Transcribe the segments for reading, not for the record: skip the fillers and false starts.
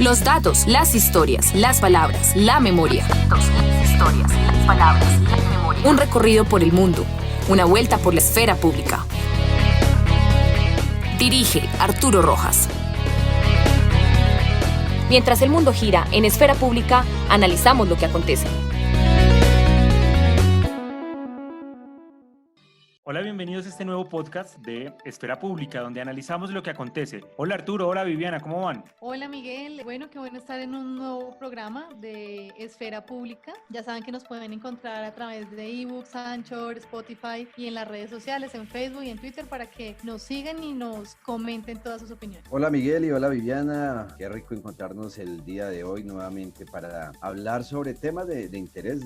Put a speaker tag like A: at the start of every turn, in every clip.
A: Los datos, las historias, las palabras, la memoria. Las historias, las palabras, la memoria. Un recorrido por el mundo, una vuelta por la esfera pública. Dirige Arturo Rojas. Mientras el mundo gira en esfera pública, analizamos lo que acontece.
B: Hola, bienvenidos a este nuevo podcast de Esfera Pública, donde analizamos lo que acontece. Hola Arturo, hola Viviana, ¿cómo van?
C: Hola Miguel, qué bueno estar en un nuevo programa de Esfera Pública. Ya saben que nos pueden encontrar a través de eBooks, Anchor, Spotify y en las redes sociales, en Facebook y en Twitter, para que nos sigan y nos comenten todas sus opiniones.
D: Hola Miguel y hola Viviana, qué rico encontrarnos el día de hoy nuevamente para hablar sobre temas de interés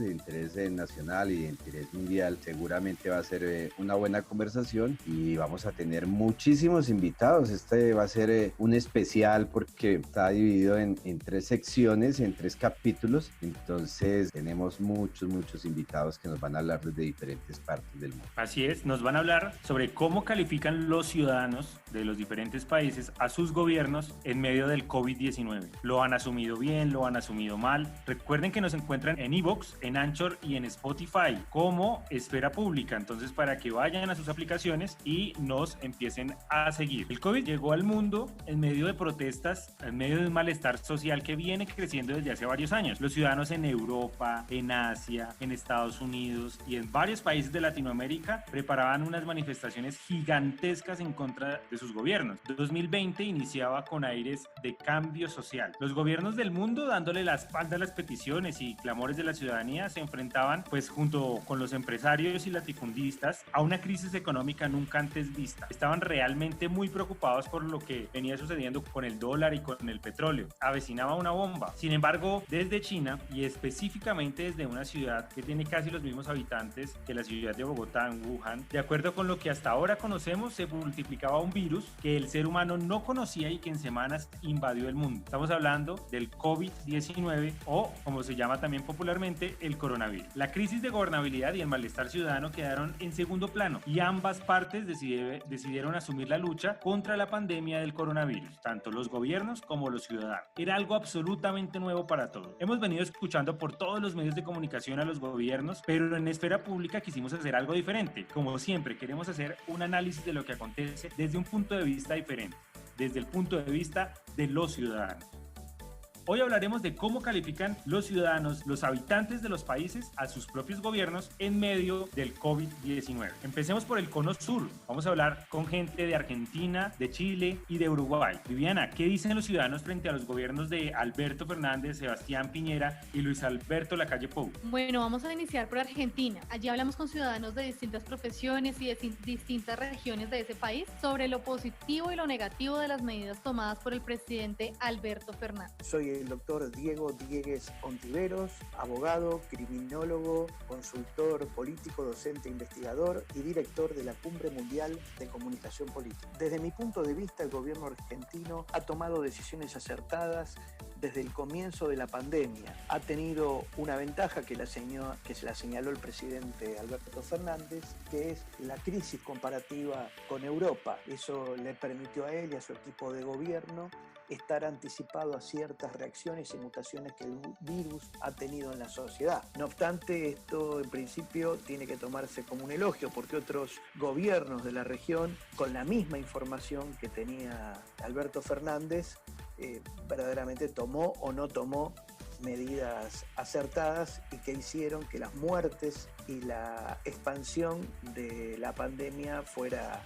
D: nacional y de interés mundial. Seguramente va a ser una buena conversación y vamos a tener muchísimos invitados. Este va a ser un especial porque está dividido en tres secciones, en tres capítulos. Entonces tenemos muchos invitados que nos van a hablar desde diferentes partes del mundo.
B: Así es, nos van a hablar sobre cómo califican los ciudadanos de los diferentes países a sus gobiernos en medio del COVID-19. ¿Lo han asumido bien? ¿Lo han asumido mal? Recuerden que nos encuentran en iVoox, en Anchor y en Spotify como Esfera Pública. Entonces, para que vayan a sus aplicaciones y nos empiecen a seguir. El COVID llegó al mundo en medio de protestas, en medio de un malestar social que viene creciendo desde hace varios años. Los ciudadanos en Europa, en Asia, en Estados Unidos y en varios países de Latinoamérica preparaban unas manifestaciones gigantescas en contra de sus gobiernos. 2020 iniciaba con aires de cambio social. Los gobiernos del mundo, dándole la espalda a las peticiones y clamores de la ciudadanía, se enfrentaban, pues junto con los empresarios y latifundistas, a una crisis económica nunca antes vista. Estaban realmente muy preocupados por lo que venía sucediendo con el dólar y con el petróleo. Avecinaba una bomba. Sin embargo, desde China y específicamente desde una ciudad que tiene casi los mismos habitantes que la ciudad de Bogotá, en Wuhan, de acuerdo con lo que hasta ahora conocemos, se multiplicaba un virus que el ser humano no conocía y que en semanas invadió el mundo. Estamos hablando del COVID-19 o, como se llama también popularmente, el coronavirus. La crisis de gobernabilidad y el malestar ciudadano quedaron en segundo plano y ambas partes decidieron asumir la lucha contra la pandemia del coronavirus, tanto los gobiernos como los ciudadanos. Era algo absolutamente nuevo para todos. Hemos venido escuchando por todos los medios de comunicación a los gobiernos, pero en Esfera Pública quisimos hacer algo diferente. Como siempre, queremos hacer un análisis de lo que acontece desde un punto de vista diferente, desde el punto de vista de los ciudadanos. Hoy hablaremos de cómo califican los ciudadanos, los habitantes de los países a sus propios gobiernos en medio del COVID-19. Empecemos por el cono sur. Vamos a hablar con gente de Argentina, de Chile y de Uruguay. Viviana, ¿qué dicen los ciudadanos frente a los gobiernos de Alberto Fernández, Sebastián Piñera y Luis Alberto Lacalle Pou?
C: Bueno, vamos a iniciar por Argentina. Allí hablamos con ciudadanos de distintas profesiones y de distintas regiones de ese país sobre lo positivo y lo negativo de las medidas tomadas por el presidente Alberto Fernández.
E: Soy el doctor Diego Diegues Ontiveros, abogado, criminólogo, consultor político, docente, investigador y director de la Cumbre Mundial de Comunicación Política. Desde mi punto de vista, el gobierno argentino ha tomado decisiones acertadas desde el comienzo de la pandemia. Ha tenido una ventaja que se la señaló el presidente Alberto Fernández, que es la crisis comparativa con Europa. Eso le permitió a él y a su equipo de gobierno estar anticipado a ciertas reacciones y mutaciones que el virus ha tenido en la sociedad. No obstante, esto en principio tiene que tomarse como un elogio, porque otros gobiernos de la región, con la misma información que tenía Alberto Fernández, verdaderamente tomó o no tomó medidas acertadas y que hicieron que las muertes y la expansión de la pandemia fuera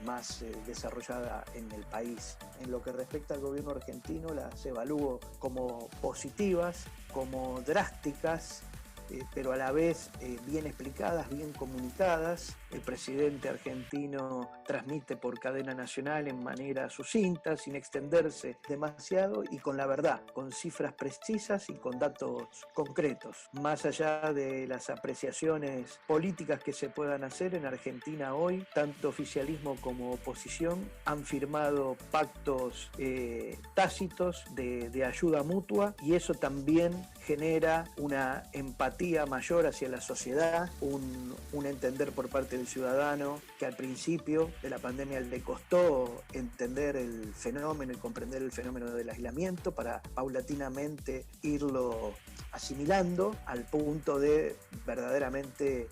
E: más desarrollada en el país. En lo que respecta al gobierno argentino, las evalúo como positivas, como drásticas, pero a la vez bien explicadas, bien comunicadas. El presidente argentino transmite por cadena nacional en manera sucinta, sin extenderse demasiado y con la verdad, con cifras precisas y con datos concretos. Más allá de las apreciaciones políticas que se puedan hacer en Argentina hoy, tanto oficialismo como oposición han firmado pactos tácitos de ayuda mutua, y eso también genera una empatía empatía mayor hacia la sociedad, un entender por parte del ciudadano que al principio de la pandemia le costó entender el fenómeno y comprender el fenómeno del aislamiento para paulatinamente irlo asimilando al punto de verdaderamente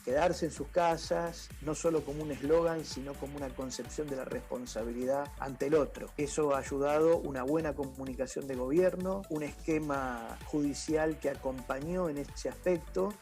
E: quedarse en sus casas, no solo como un eslogan, sino como una concepción de la responsabilidad ante el otro. Eso ha ayudado una buena comunicación de gobierno, un esquema judicial que acompañó en ese aspecto,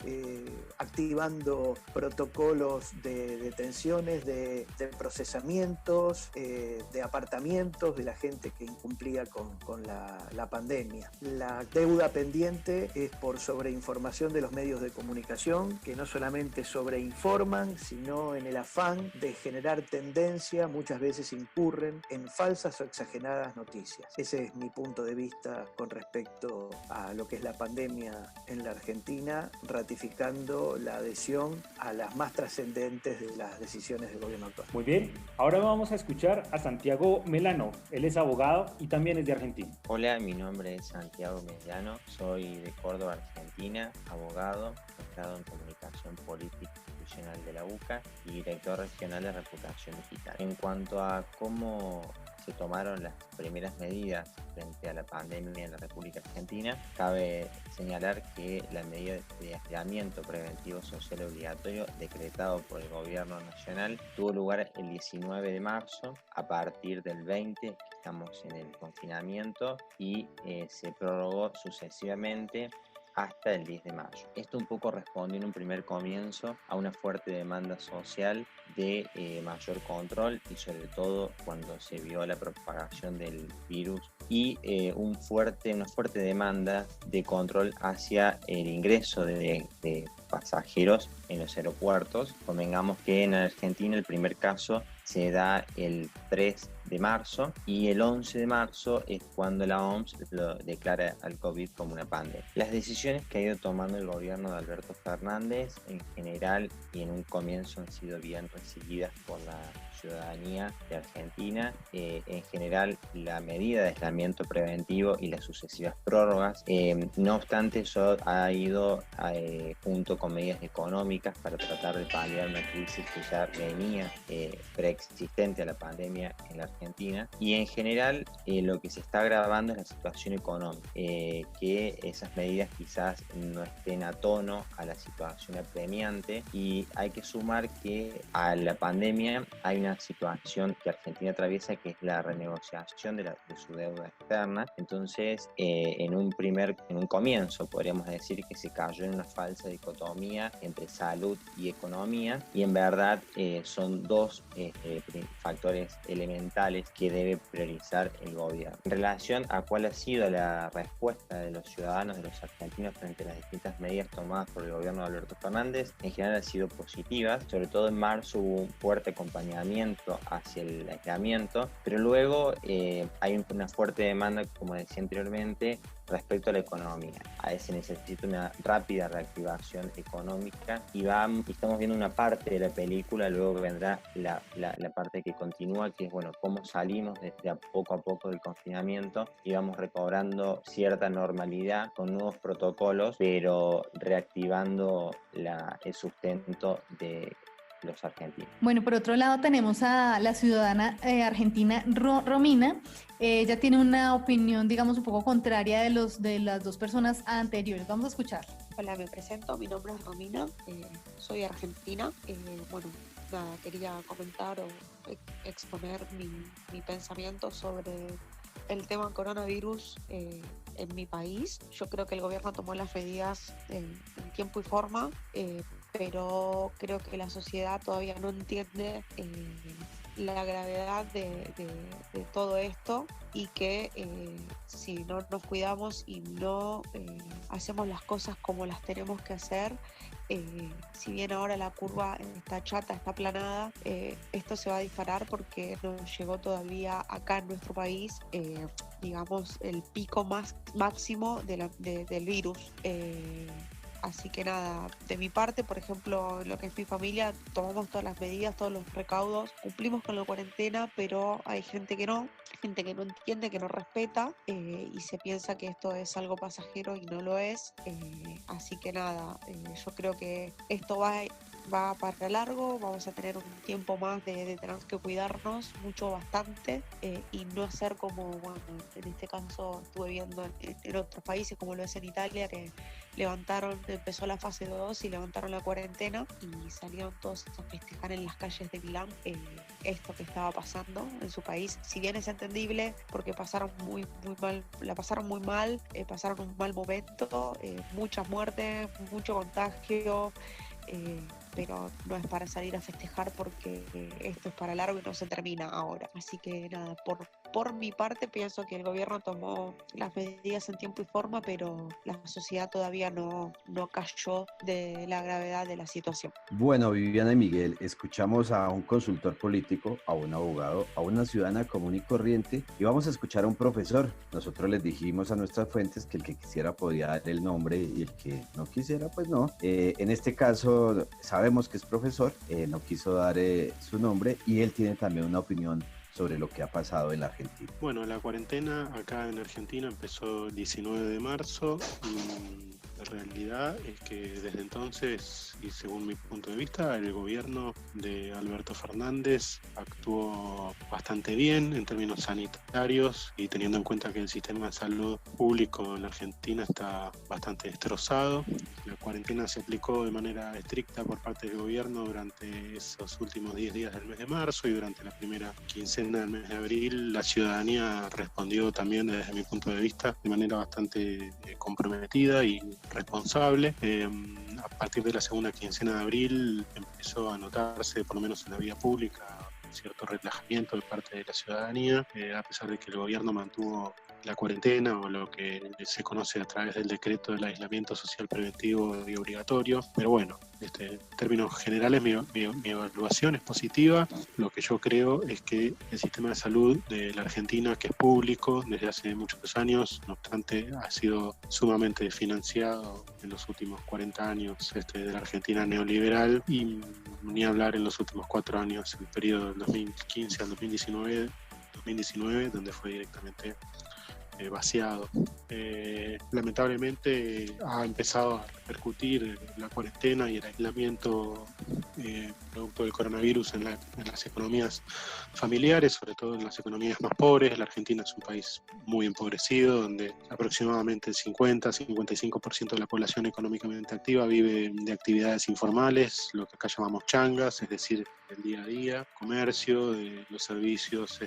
E: activando protocolos de detenciones, de procesamientos, de apartamientos de la gente que incumplía con la pandemia. La deuda pendiente es por sobreinformación de los medios de comunicación, que no solamente sobreinforman, sino en el afán de generar tendencia, muchas veces incurren en falsas o exageradas noticias. Ese es mi punto de vista con respecto a lo que es la pandemia en la Argentina, ratificando la adhesión a las más trascendentes de las decisiones del gobierno actual.
B: Muy bien, ahora vamos a escuchar a Santiago Melano. Él es abogado y también es de Argentina.
F: Hola, mi nombre es Santiago Melano, soy de Córdoba, Argentina, abogado, doctorado en Comunicación Política Institucional de la UCA y director regional de Reputación Digital. En cuanto a cómo se tomaron las primeras medidas frente a la pandemia en la República Argentina, cabe señalar que la medida de aislamiento preventivo social obligatorio decretado por el Gobierno Nacional tuvo lugar el 19 de marzo, a partir del 20 estamos en el confinamiento y se prorrogó sucesivamente hasta el 10 de mayo. Esto un poco respondió en un primer comienzo a una fuerte demanda social de mayor control y sobre todo cuando se vio la propagación del virus y una fuerte demanda de control hacia el ingreso de pasajeros en los aeropuertos. Convengamos que en Argentina el primer caso se da el 3 de marzo y el 11 de marzo es cuando la OMS lo declara al COVID como una pandemia. Las decisiones que ha ido tomando el gobierno de Alberto Fernández en general y en un comienzo han sido bien recibidas por la ciudadanía de Argentina. En general la medida de aislamiento preventivo y las sucesivas prórrogas, no obstante eso ha ido junto con medidas económicas para tratar de paliar una crisis que ya venía preexistente a la pandemia en la Argentina y en general lo que se está agravando es la situación económica, que esas medidas quizás no estén a tono a la situación apremiante y hay que sumar que a la pandemia hay una situación que Argentina atraviesa que es la renegociación de su deuda externa. Entonces en un comienzo podríamos decir que se cayó en una falsa dicotomía entre salud y economía y en verdad son dos factores elementales que debe priorizar el gobierno. En relación a cuál ha sido la respuesta de los ciudadanos, de los argentinos frente a las distintas medidas tomadas por el gobierno de Alberto Fernández, en general han sido positivas. Sobre todo en marzo hubo un fuerte acompañamiento hacia el aislamiento, pero luego hay una fuerte demanda, como decía anteriormente, respecto a la economía. Se necesita una rápida reactivación económica y estamos viendo una parte de la película, luego vendrá la parte que continúa, que es cómo salimos desde a poco del confinamiento y vamos recobrando cierta normalidad con nuevos protocolos, pero reactivando el sustento de los argentinos.
C: Bueno, por otro lado tenemos a la ciudadana argentina Romina. Ella tiene una opinión, digamos, un poco contraria de las dos personas anteriores. Vamos a escucharla.
G: Hola, me presento, mi nombre es Romina, soy argentina. Quería comentar o exponer mi pensamiento sobre el tema coronavirus en mi país. Yo creo que el gobierno tomó las medidas en tiempo y forma, pero creo que la sociedad todavía no entiende la gravedad de todo esto y que si no nos cuidamos y no hacemos las cosas como las tenemos que hacer, si bien ahora la curva está chata, está aplanada, esto se va a disparar porque nos llegó todavía acá en nuestro país, digamos, el pico máximo del virus. Así que nada, de mi parte, por ejemplo, en lo que es mi familia, tomamos todas las medidas, todos los recaudos, cumplimos con la cuarentena, pero hay gente que no entiende, que no respeta y se piensa que esto es algo pasajero y no lo es. Así que nada, yo creo que esto va para largo, vamos a tener un tiempo más de tener que cuidarnos mucho, bastante, y no hacer como, bueno, en este caso estuve viendo en otros países como lo es en Italia, que empezó la fase 2 y levantaron la cuarentena y salieron todos a festejar en las calles de Milán esto que estaba pasando en su país. Si bien es entendible porque pasaron muy mal, pasaron un mal momento, muchas muertes, mucho contagio, pero no es para salir a festejar porque esto es para largo y no se termina ahora. Así que nada, por mi parte pienso que el gobierno tomó las medidas en tiempo y forma, pero la sociedad todavía no cayó de la gravedad de la situación.
D: Bueno, Viviana y Miguel, escuchamos a un consultor político, a un abogado, a una ciudadana común y corriente, y vamos a escuchar a un profesor. Nosotros les dijimos a nuestras fuentes que el que quisiera podía dar el nombre y el que no quisiera, pues no. En este caso sabemos que es profesor, no quiso dar su nombre, y él tiene también una opinión sobre lo que ha pasado en la Argentina.
H: Bueno, la cuarentena acá en Argentina empezó el 19 de marzo y la realidad es que desde entonces, y según mi punto de vista, el gobierno de Alberto Fernández actuó bastante bien en términos sanitarios, y teniendo en cuenta que el sistema de salud público en la Argentina está bastante destrozado. La cuarentena se aplicó de manera estricta por parte del gobierno durante esos últimos 10 días del mes de marzo, y durante la primera quincena del mes de abril la ciudadanía respondió también, desde mi punto de vista, de manera bastante comprometida y responsable. A partir de la segunda quincena de abril empezó a notarse, por lo menos en la vía pública, cierto relajamiento de parte de la ciudadanía, a pesar de que el gobierno mantuvo la cuarentena, o lo que se conoce a través del decreto del aislamiento social preventivo y obligatorio. Pero bueno, en términos generales mi evaluación es positiva. Lo que yo creo es que el sistema de salud de la Argentina, que es público desde hace muchos años, no obstante ha sido sumamente desfinanciado en los últimos 40 años de la Argentina neoliberal, y ni hablar en los últimos 4 años, el periodo del 2015 al 2019, donde fue directamente vaciado. Lamentablemente ha empezado a repercutir la cuarentena y el aislamiento producto del coronavirus en las economías familiares, sobre todo en las economías más pobres. La Argentina es un país muy empobrecido, donde aproximadamente el 50-55% de la población económicamente activa vive de actividades informales, lo que acá llamamos changas, es decir, del día a día, comercio, de los servicios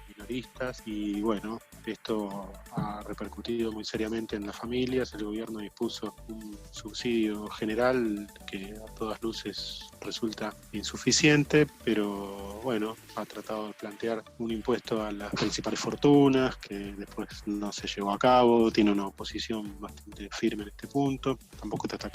H: minoristas. Y bueno, esto ha repercutido muy seriamente en las familias. El gobierno dispuso un subsidio general que a todas luces resulta insuficiente, pero bueno, ha tratado de plantear un impuesto a las principales fortunas que después no se llevó a cabo. Tiene una oposición bastante firme en este punto. Tampoco está tan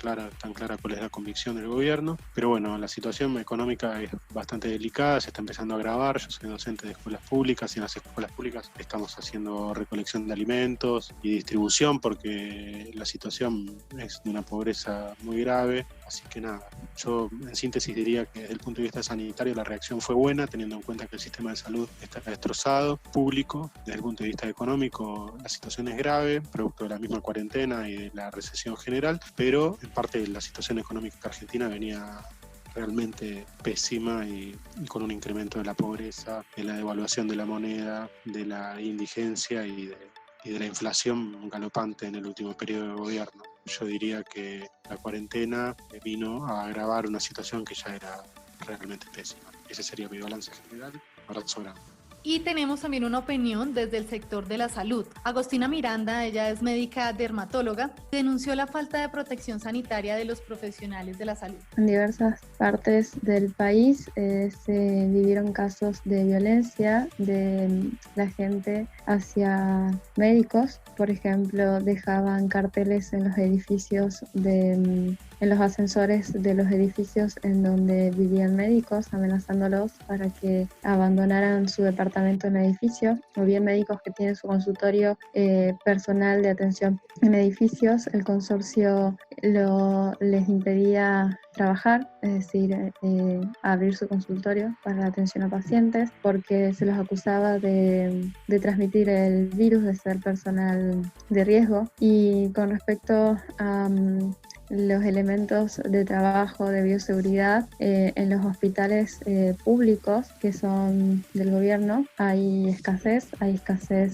H: clara cuál es la convicción del gobierno, pero bueno, la situación económica es bastante delicada, se está empezando a agravar. Yo soy docente de escuelas públicas, y en las escuelas públicas estamos haciendo recolección de alimentos y distribución, porque la situación es de una pobreza muy grave. Así que nada, yo en síntesis diría que desde el punto de vista sanitario la reacción fue buena, teniendo en cuenta que el sistema de salud está destrozado, público. Desde el punto de vista económico la situación es grave, producto de la misma cuarentena y de la recesión general, pero en parte la situación económica argentina venía realmente pésima, y con un incremento de la pobreza, de la devaluación de la moneda, de la indigencia y de la inflación galopante en el último periodo de gobierno. Yo diría que la cuarentena vino a agravar una situación que ya era realmente pésima. Ese sería mi balance general. Abrazo grande.
C: Y tenemos también una opinión desde el sector de la salud. Agostina Miranda, ella es médica dermatóloga, denunció la falta de protección sanitaria de los profesionales de la salud.
I: En diversas partes del país se vivieron casos de violencia de la gente hacia médicos. Por ejemplo, dejaban carteles en los edificios de en los ascensores de los edificios en donde vivían médicos, amenazándolos para que abandonaran su departamento en el edificio, o bien médicos que tienen su consultorio personal de atención en edificios. El consorcio les impedía trabajar, es decir, abrir su consultorio para la atención a pacientes, porque se los acusaba de transmitir el virus, de ser personal de riesgo. Y con respecto a los elementos de trabajo de bioseguridad en los hospitales públicos que son del gobierno, hay escasez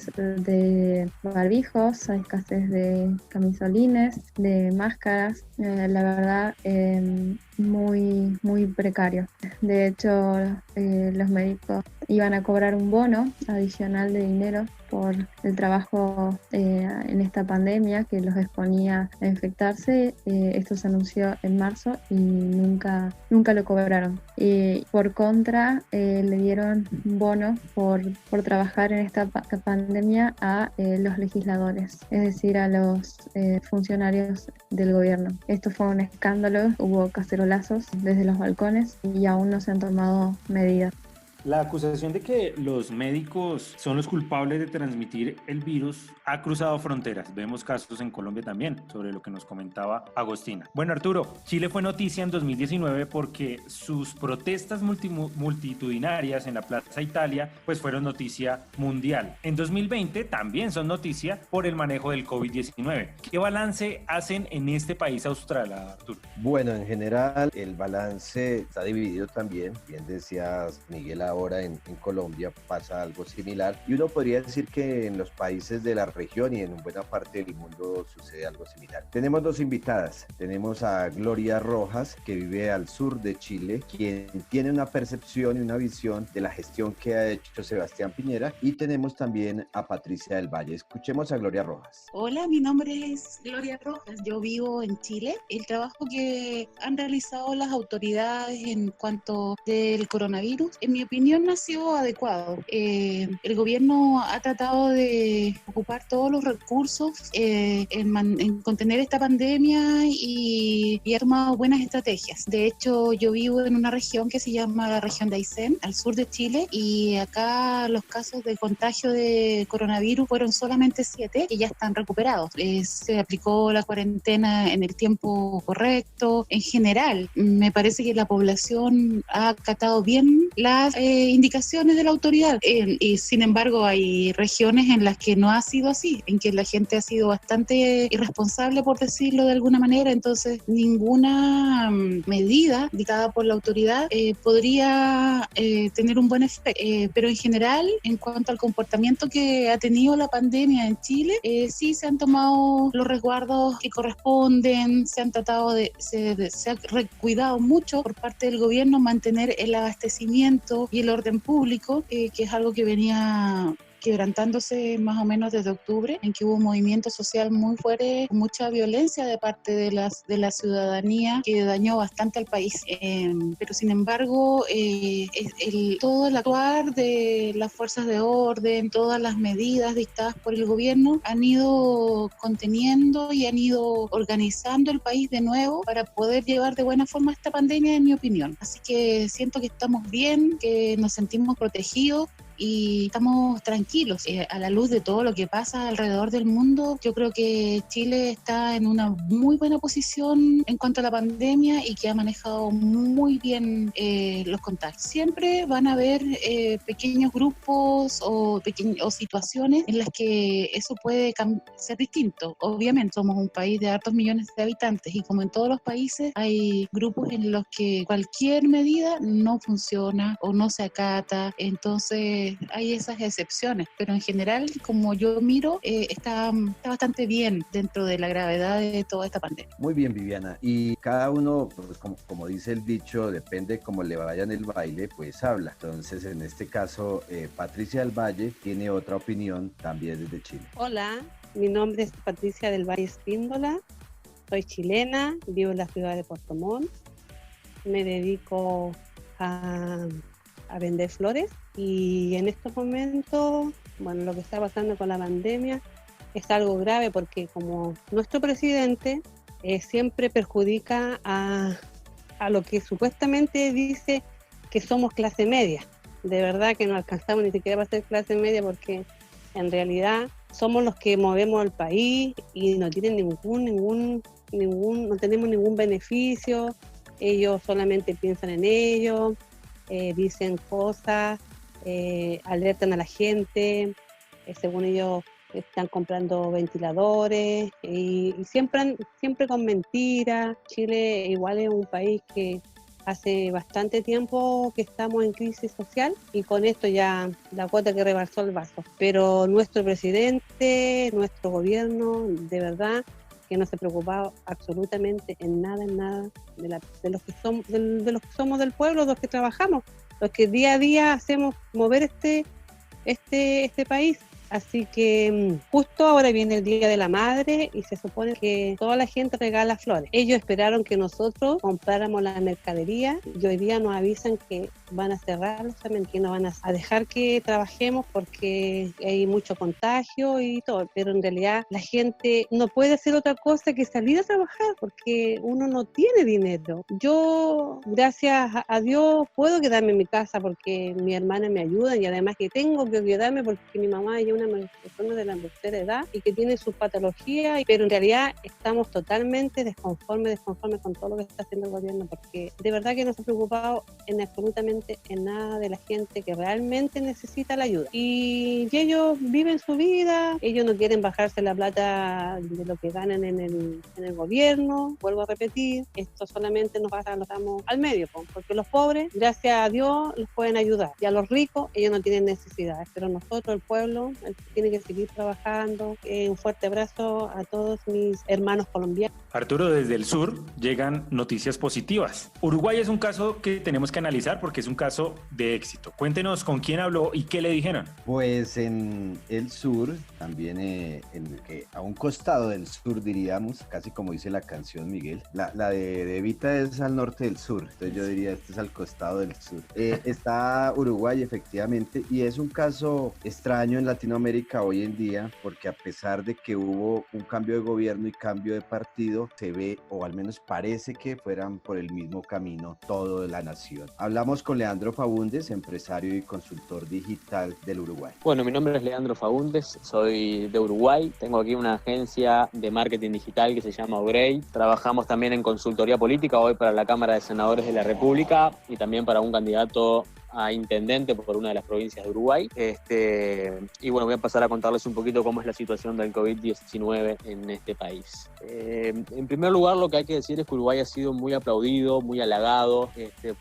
I: de barbijos, hay escasez de camisolines, de máscaras, la verdad muy, muy precario. De hecho, los médicos iban a cobrar un bono adicional de dinero por el trabajo en esta pandemia que los exponía a infectarse. Esto se anunció en marzo y nunca lo cobraron. Por contra, le dieron un bono por trabajar en esta pandemia a los legisladores, es decir, a los funcionarios del gobierno. Esto fue un escándalo, hubo cacerolazos desde los balcones y aún no se han tomado medidas.
B: La acusación de que los médicos son los culpables de transmitir el virus ha cruzado fronteras. Vemos casos en Colombia también, sobre lo que nos comentaba Agostina. Bueno, Arturo, Chile fue noticia en 2019 porque sus protestas multitudinarias en la Plaza Italia pues fueron noticia mundial. En 2020 también son noticia por el manejo del COVID-19. ¿Qué balance hacen en este país austral, Arturo?
D: Bueno, en general el balance está dividido también. Bien decías, Miguel, ahora en Colombia pasa algo similar y uno podría decir que en los países de la región y en buena parte del mundo sucede algo similar. Tenemos dos invitadas. Tenemos a Gloria Rojas, que vive al sur de Chile, quien tiene una percepción y una visión de la gestión que ha hecho Sebastián Piñera, y tenemos también a Patricia del Valle. Escuchemos a Gloria Rojas.
J: Hola, mi nombre es Gloria Rojas, yo vivo en Chile. El trabajo que han realizado las autoridades en cuanto del coronavirus, en mi opinión, ha sido adecuado. El gobierno ha tratado de ocupar todos los recursos en contener esta pandemia y ha tomado buenas estrategias. De hecho, yo vivo en una región que se llama la región de Aysén, al sur de Chile, y acá los casos de contagio de coronavirus fueron solamente 7 que ya están recuperados. Se aplicó la cuarentena en el tiempo correcto. En general, me parece que la población ha acatado bien las indicaciones de la autoridad. Y sin embargo, hay regiones en las que no ha sido así, en que la gente ha sido bastante irresponsable, por decirlo de alguna manera. Entonces, ninguna medida dictada por la autoridad podría tener un buen efecto. Pero en general, en cuanto al comportamiento que ha tenido la pandemia en Chile, sí se han tomado los resguardos que corresponden, se ha cuidado mucho por parte del gobierno mantener el abastecimiento y el orden público, que es algo que venía quebrantándose más o menos desde octubre, en que hubo un movimiento social muy fuerte, mucha violencia de parte de la ciudadanía que dañó bastante al país. Pero sin embargo, todo el actuar de las fuerzas de orden, todas las medidas dictadas por el gobierno han ido conteniendo y han ido organizando el país de nuevo para poder llevar de buena forma esta pandemia, en mi opinión. Así que siento que estamos bien, que nos sentimos protegidos y estamos tranquilos. A la luz de todo lo que pasa alrededor del mundo, yo creo que Chile está en una muy buena posición en cuanto a la pandemia y que ha manejado muy bien los contagios. Siempre van a haber pequeños grupos o situaciones en las que eso puede ser distinto. Obviamente somos un país de hartos millones de habitantes y como en todos los países hay grupos en los que cualquier medida no funciona o no se acata. Entonces hay esas excepciones, pero en general, como yo miro, está bastante bien dentro de la gravedad de toda esta pandemia.
D: Muy bien, Viviana. Y cada uno, pues, como dice el dicho, depende cómo le vaya en el baile, pues habla. Entonces, en este caso, Patricia del Valle tiene otra opinión también desde Chile.
K: Hola, mi nombre es Patricia del Valle Espíndola, soy chilena, vivo en la ciudad de Puerto Montt, me dedico a vender flores. Y en estos momentos, bueno, lo que está pasando con la pandemia es algo grave porque como nuestro presidente siempre perjudica a lo que supuestamente dice que somos clase media. De verdad que no alcanzamos ni siquiera para ser clase media, porque en realidad somos los que movemos el país y no tienen no tenemos ningún beneficio. Ellos solamente piensan en ellos, dicen cosas, alertan a la gente, según ellos están comprando ventiladores y siempre con mentiras. Chile igual es un país que hace bastante tiempo que estamos en crisis social y con esto ya la cuota que rebalsó el vaso. Pero nuestro presidente, nuestro gobierno, de verdad que no se preocupaba absolutamente en nada de los que somos del pueblo, los que trabajamos, los que día a día hacemos mover este país. Así que justo ahora viene el Día de la Madre y se supone que toda la gente regala flores. Ellos esperaron que nosotros compráramos la mercadería y hoy día nos avisan que van a cerrar los cementerios, que no van a dejar que trabajemos porque hay mucho contagio y todo. Pero en realidad la gente no puede hacer otra cosa que salir a trabajar porque uno no tiene dinero. Yo, gracias a Dios, puedo quedarme en mi casa porque mi hermana me ayuda y además que tengo que quedarme porque mi mamá es una persona de la tercera edad y que tiene sus patologías, pero en realidad estamos totalmente desconformes con todo lo que está haciendo el gobierno, porque de verdad que no se ha preocupado en absolutamente en nada de la gente que realmente necesita la ayuda. Y ellos viven su vida, ellos no quieren bajarse la plata de lo que ganan en el gobierno. Vuelvo a repetir, esto solamente nos damos al medio, porque los pobres, gracias a Dios, los pueden ayudar, y a los ricos, ellos no tienen necesidades, pero nosotros, el pueblo, tiene que seguir trabajando. Un fuerte abrazo a todos mis hermanos colombianos.
B: Arturo, desde el sur llegan noticias positivas. Uruguay es un caso que tenemos que analizar porque es un caso de éxito. Cuéntenos con quién habló y qué le dijeron.
D: Pues en el sur, también a un costado del sur diríamos, casi como dice la canción Miguel, la de Evita es al norte del sur, entonces yo diría este es al costado del sur. Está Uruguay efectivamente y es un caso extraño en Latinoamérica hoy en día porque a pesar de que hubo un cambio de gobierno y cambio de partido, se ve o al menos parece que fueran por el mismo camino toda la nación. Hablamos con Leandro Faúndez, empresario y consultor digital del Uruguay.
L: Bueno, mi nombre es Leandro Faúndez, soy de Uruguay, tengo aquí una agencia de marketing digital que se llama Obrey. Trabajamos también en consultoría política hoy para la Cámara de Senadores de la República y también para un candidato a intendente por una de las provincias de Uruguay. Y bueno, voy a pasar a contarles un poquito cómo es la situación del COVID-19 en este país. En primer lugar, lo que hay que decir es que Uruguay ha sido muy aplaudido, muy halagado,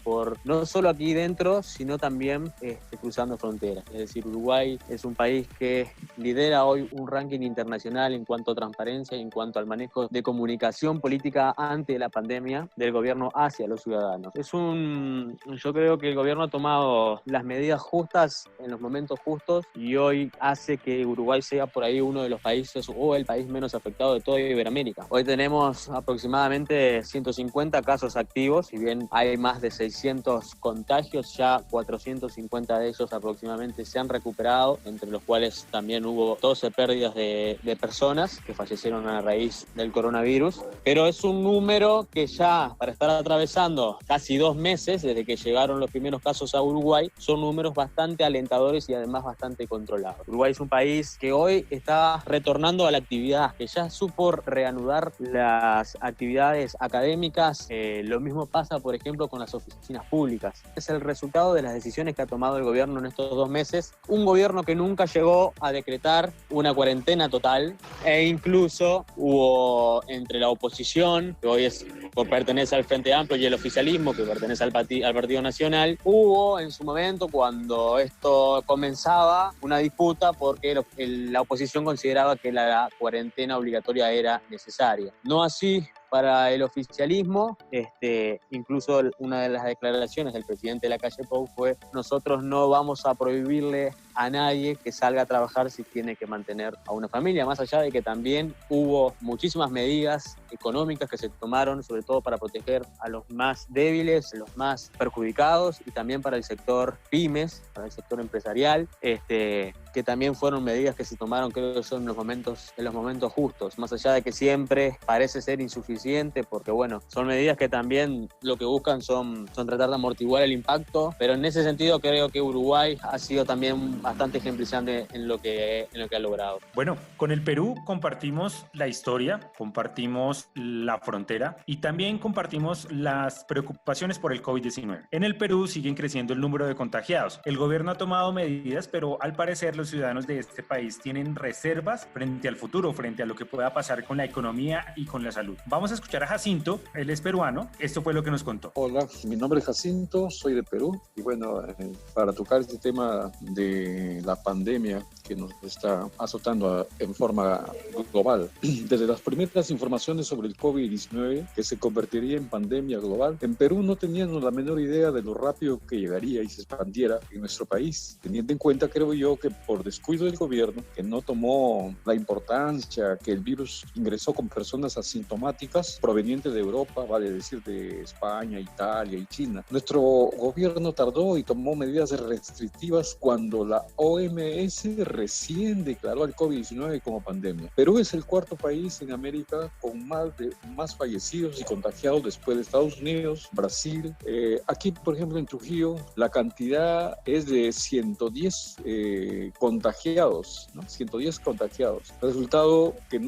L: por no solo aquí dentro, sino también cruzando fronteras. Es decir, Uruguay es un país que lidera hoy un ranking internacional en cuanto a transparencia y en cuanto al manejo de comunicación política ante la pandemia del gobierno hacia los ciudadanos. Yo creo que el gobierno ha tomado las medidas justas en los momentos justos y hoy hace que Uruguay sea por ahí uno de los países o el país menos afectado de toda Iberoamérica. Hoy tenemos aproximadamente 150 casos activos, si bien hay más de 600 contagios, ya 450 de ellos aproximadamente se han recuperado, entre los cuales también hubo 12 pérdidas de personas que fallecieron a raíz del coronavirus, pero es un número que ya para estar atravesando casi 2 meses desde que llegaron los primeros casos a Uruguay, son números bastante alentadores y además bastante controlados. Uruguay es un país que hoy está retornando a la actividad, que ya supo reanudar las actividades académicas. Lo mismo pasa, por ejemplo, con las oficinas públicas. Es el resultado de las decisiones que ha tomado el gobierno en estos 2 meses. Un gobierno que nunca llegó a decretar una cuarentena total e incluso hubo entre la oposición, que hoy pertenece al Frente Amplio, y el oficialismo, que pertenece al Partido Nacional, hubo en su momento, cuando esto comenzaba, una disputa porque la oposición consideraba que la cuarentena obligatoria era necesaria. No así para el oficialismo. Incluso una de las declaraciones del presidente de la calle Pou fue: nosotros no vamos a prohibirle a nadie que salga a trabajar si tiene que mantener a una familia, más allá de que también hubo muchísimas medidas económicas que se tomaron, sobre todo para proteger a los más débiles, los más perjudicados, y también para el sector pymes, para el sector empresarial, que también fueron medidas que se tomaron, creo que son en los momentos justos, más allá de que siempre parece ser insuficiente presidente, porque bueno, son medidas que también lo que buscan son tratar de amortiguar el impacto, pero en ese sentido creo que Uruguay ha sido también bastante ejemplizante en lo que ha logrado.
B: Bueno, con el Perú compartimos la historia, compartimos la frontera y también compartimos las preocupaciones por el COVID-19. En el Perú siguen creciendo el número de contagiados. El gobierno ha tomado medidas, pero al parecer los ciudadanos de este país tienen reservas frente al futuro, frente a lo que pueda pasar con la economía y con la salud. Vamos a escuchar a Jacinto, él es peruano. Esto fue lo que nos contó.
M: Hola, mi nombre es Jacinto, soy de Perú y bueno, para tocar este tema de la pandemia que nos está azotando en forma global. Desde las primeras informaciones sobre el COVID-19, que se convertiría en pandemia global, en Perú no teníamos la menor idea de lo rápido que llegaría y se expandiera en nuestro país, teniendo en cuenta, creo yo, que por descuido del gobierno, que no tomó la importancia que el virus ingresó con personas asintomáticas provenientes de Europa, vale decir de España, Italia y China. Nuestro gobierno tardó y tomó medidas restrictivas cuando la OMS recién declaró al COVID-19 como pandemia. Perú es el cuarto país en América con más fallecidos y contagiados después de Estados Unidos, Brasil. Aquí, por ejemplo, en Trujillo, la cantidad es de 110 contagiados, ¿no? 110 contagiados. Resultado que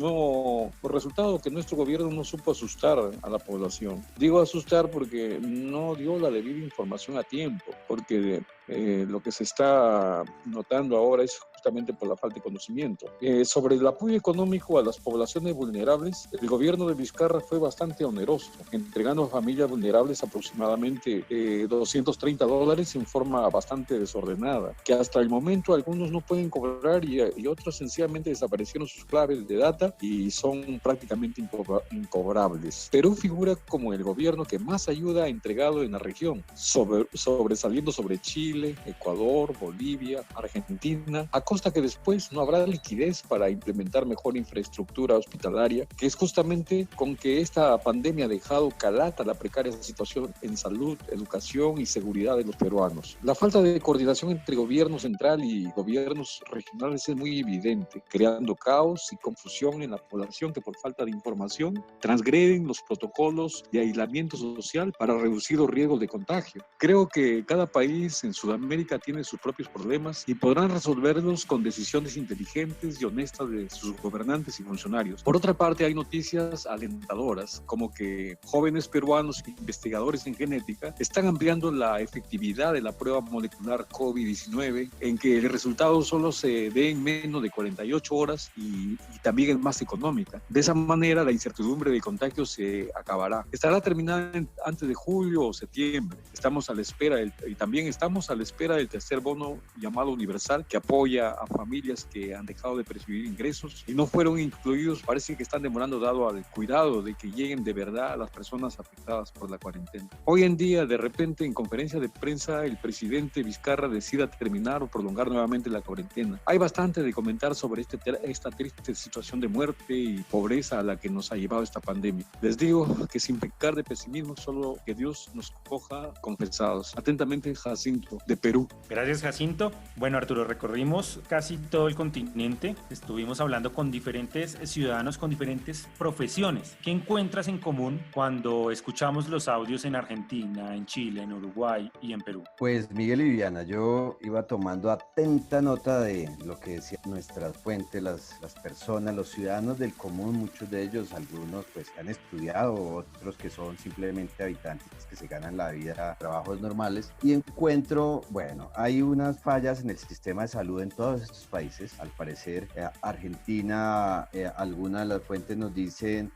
M: nuestro gobierno no supo asustar a la población. Digo asustar porque no dio la debida información a tiempo, porque lo que se está notando ahora es justamente por la falta de conocimiento. Sobre el apoyo económico a las poblaciones vulnerables, el gobierno de Vizcarra fue bastante oneroso, entregando a familias vulnerables aproximadamente $230 en forma bastante desordenada, que hasta el momento algunos no pueden cobrar y otros sencillamente desaparecieron sus claves de data y son prácticamente incobrables. Perú figura como el gobierno que más ayuda ha entregado en la región, sobresaliendo sobre Chile, Ecuador, Bolivia, Argentina, a costa que después no habrá liquidez para implementar mejor infraestructura hospitalaria, que es justamente con que esta pandemia ha dejado calata la precaria situación en salud, educación y seguridad de los peruanos. La falta de coordinación entre gobierno central y gobiernos regionales es muy evidente, creando caos y confusión en la población que por falta de información transgreden los protocolos de aislamiento social para reducir los riesgos de contagio. Creo que cada país en Sudamérica tiene sus propios problemas y podrán resolverlos con decisiones inteligentes y honestas de sus gobernantes y funcionarios. Por otra parte, hay noticias alentadoras, como que jóvenes peruanos investigadores en genética están ampliando la efectividad de la prueba molecular COVID-19, en que el resultado solo se dé en menos de 48 horas y también es más económica. De esa manera, la incertidumbre de contagio se acabará. Estará terminada antes de julio o septiembre. Estamos a la espera del tercer bono llamado universal, que apoya a familias que han dejado de percibir ingresos y no fueron incluidos. Parece que están demorando dado al cuidado de que lleguen de verdad a las personas afectadas por la cuarentena. Hoy en día, de repente, en conferencia de prensa, el presidente Vizcarra decida terminar o prolongar nuevamente la cuarentena. Hay bastante de comentar sobre esta triste situación de muerte y pobreza a la que nos ha llevado esta pandemia. Les digo que sin pecar de pesimismo, solo que Dios nos coja confesados. Atentamente, Jacinto, de Perú.
B: Gracias, Jacinto. Bueno, Arturo, recorrimos casi todo el continente. Estuvimos hablando con diferentes ciudadanos, con diferentes profesiones. ¿Qué encuentras en común cuando escuchamos los audios en Argentina, en Chile, en Uruguay y en Perú?
D: Pues, Miguel y Viviana, yo iba tomando atenta nota de lo que decían nuestras fuentes, las personas, los ciudadanos del común, muchos de ellos, algunos pues han estudiado, otros que son simplemente habitantes que se ganan la vida a trabajos normales, y encuentro, bueno, hay unas fallas en el sistema de salud en todos estos países. Al parecer, Argentina, algunas de las fuentes nos dicen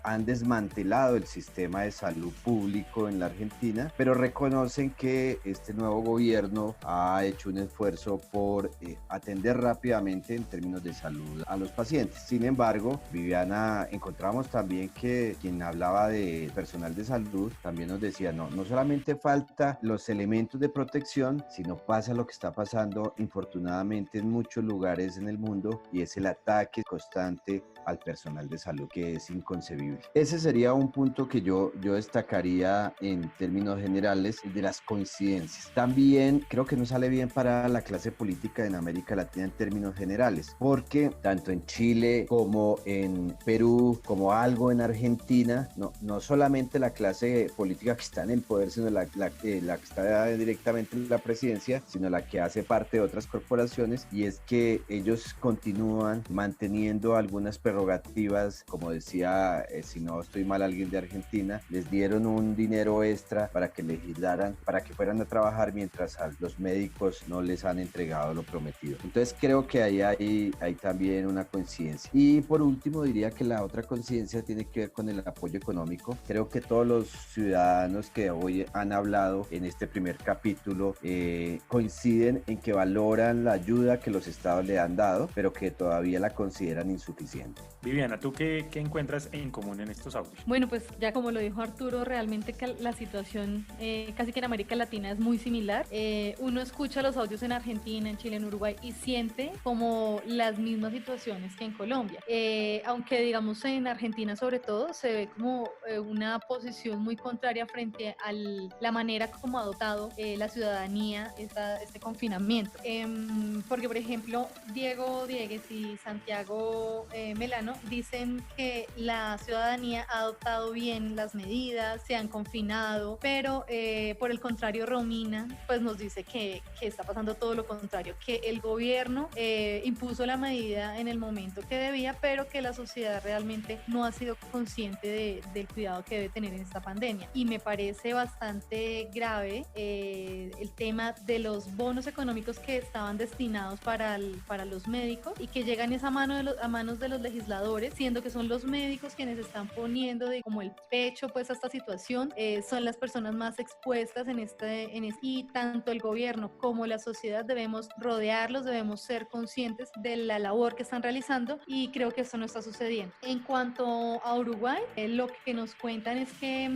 D: han desmantelado el sistema de salud público en la Argentina, pero reconocen que este nuevo gobierno ha hecho un esfuerzo por atender rápidamente en términos de salud a los pacientes. Sin embargo, Viviana, encontramos también que quien hablaba de personal de salud también nos decía, no solamente falta los elementos de protección, sino pasa lo que está pasando infortunadamente actualmente en muchos lugares en el mundo, y es el ataque constante al personal de salud, que es inconcebible. Ese sería un punto que yo destacaría en términos generales de las coincidencias. También creo que no sale bien para la clase política en América Latina en términos generales, porque tanto en Chile como en Perú, como algo en Argentina, no solamente la clase política que está en el poder, sino la que está directamente en la presidencia, sino la que hace parte de otras corporaciones, y es que ellos continúan manteniendo algunas prerrogativas, como decía, si no estoy mal, alguien de Argentina, les dieron un dinero extra para que legislaran, para que fueran a trabajar, mientras a los médicos no les han entregado lo prometido. Entonces creo que ahí hay también una coincidencia. Y por último diría que la otra coincidencia tiene que ver con el apoyo económico. Creo que todos los ciudadanos que hoy han hablado en este primer capítulo coinciden en que valoran la ayuda que los estados le han dado, pero que todavía la consideran insuficiente.
B: Viviana, ¿tú qué encuentras en común en estos audios?
C: Bueno, pues ya como lo dijo Arturo, realmente que la situación casi que en América Latina es muy similar. Uno escucha los audios en Argentina, en Chile, en Uruguay y siente como las mismas situaciones que en Colombia. Aunque digamos en Argentina sobre todo se ve como una posición muy contraria frente a la manera como ha adoptado la ciudadanía este confinamiento. Porque por ejemplo Diego Diegues y Santiago Melano dicen que la ciudadanía ha adoptado bien las medidas, se han confinado, pero por el contrario Romina pues nos dice que está pasando todo lo contrario, que el gobierno impuso la medida en el momento que debía, pero que la sociedad realmente no ha sido consciente del cuidado que debe tener en esta pandemia. Y me parece bastante grave el tema de los bonos económicos que estaban destinados para los médicos y que llegan a manos de los legisladores, siendo que son los médicos quienes están poniendo como el pecho pues a esta situación, son las personas más expuestas y tanto el gobierno como la sociedad debemos rodearlos, debemos ser conscientes de la labor que están realizando, y creo que eso no está sucediendo. En cuanto a Uruguay, lo que nos cuentan es que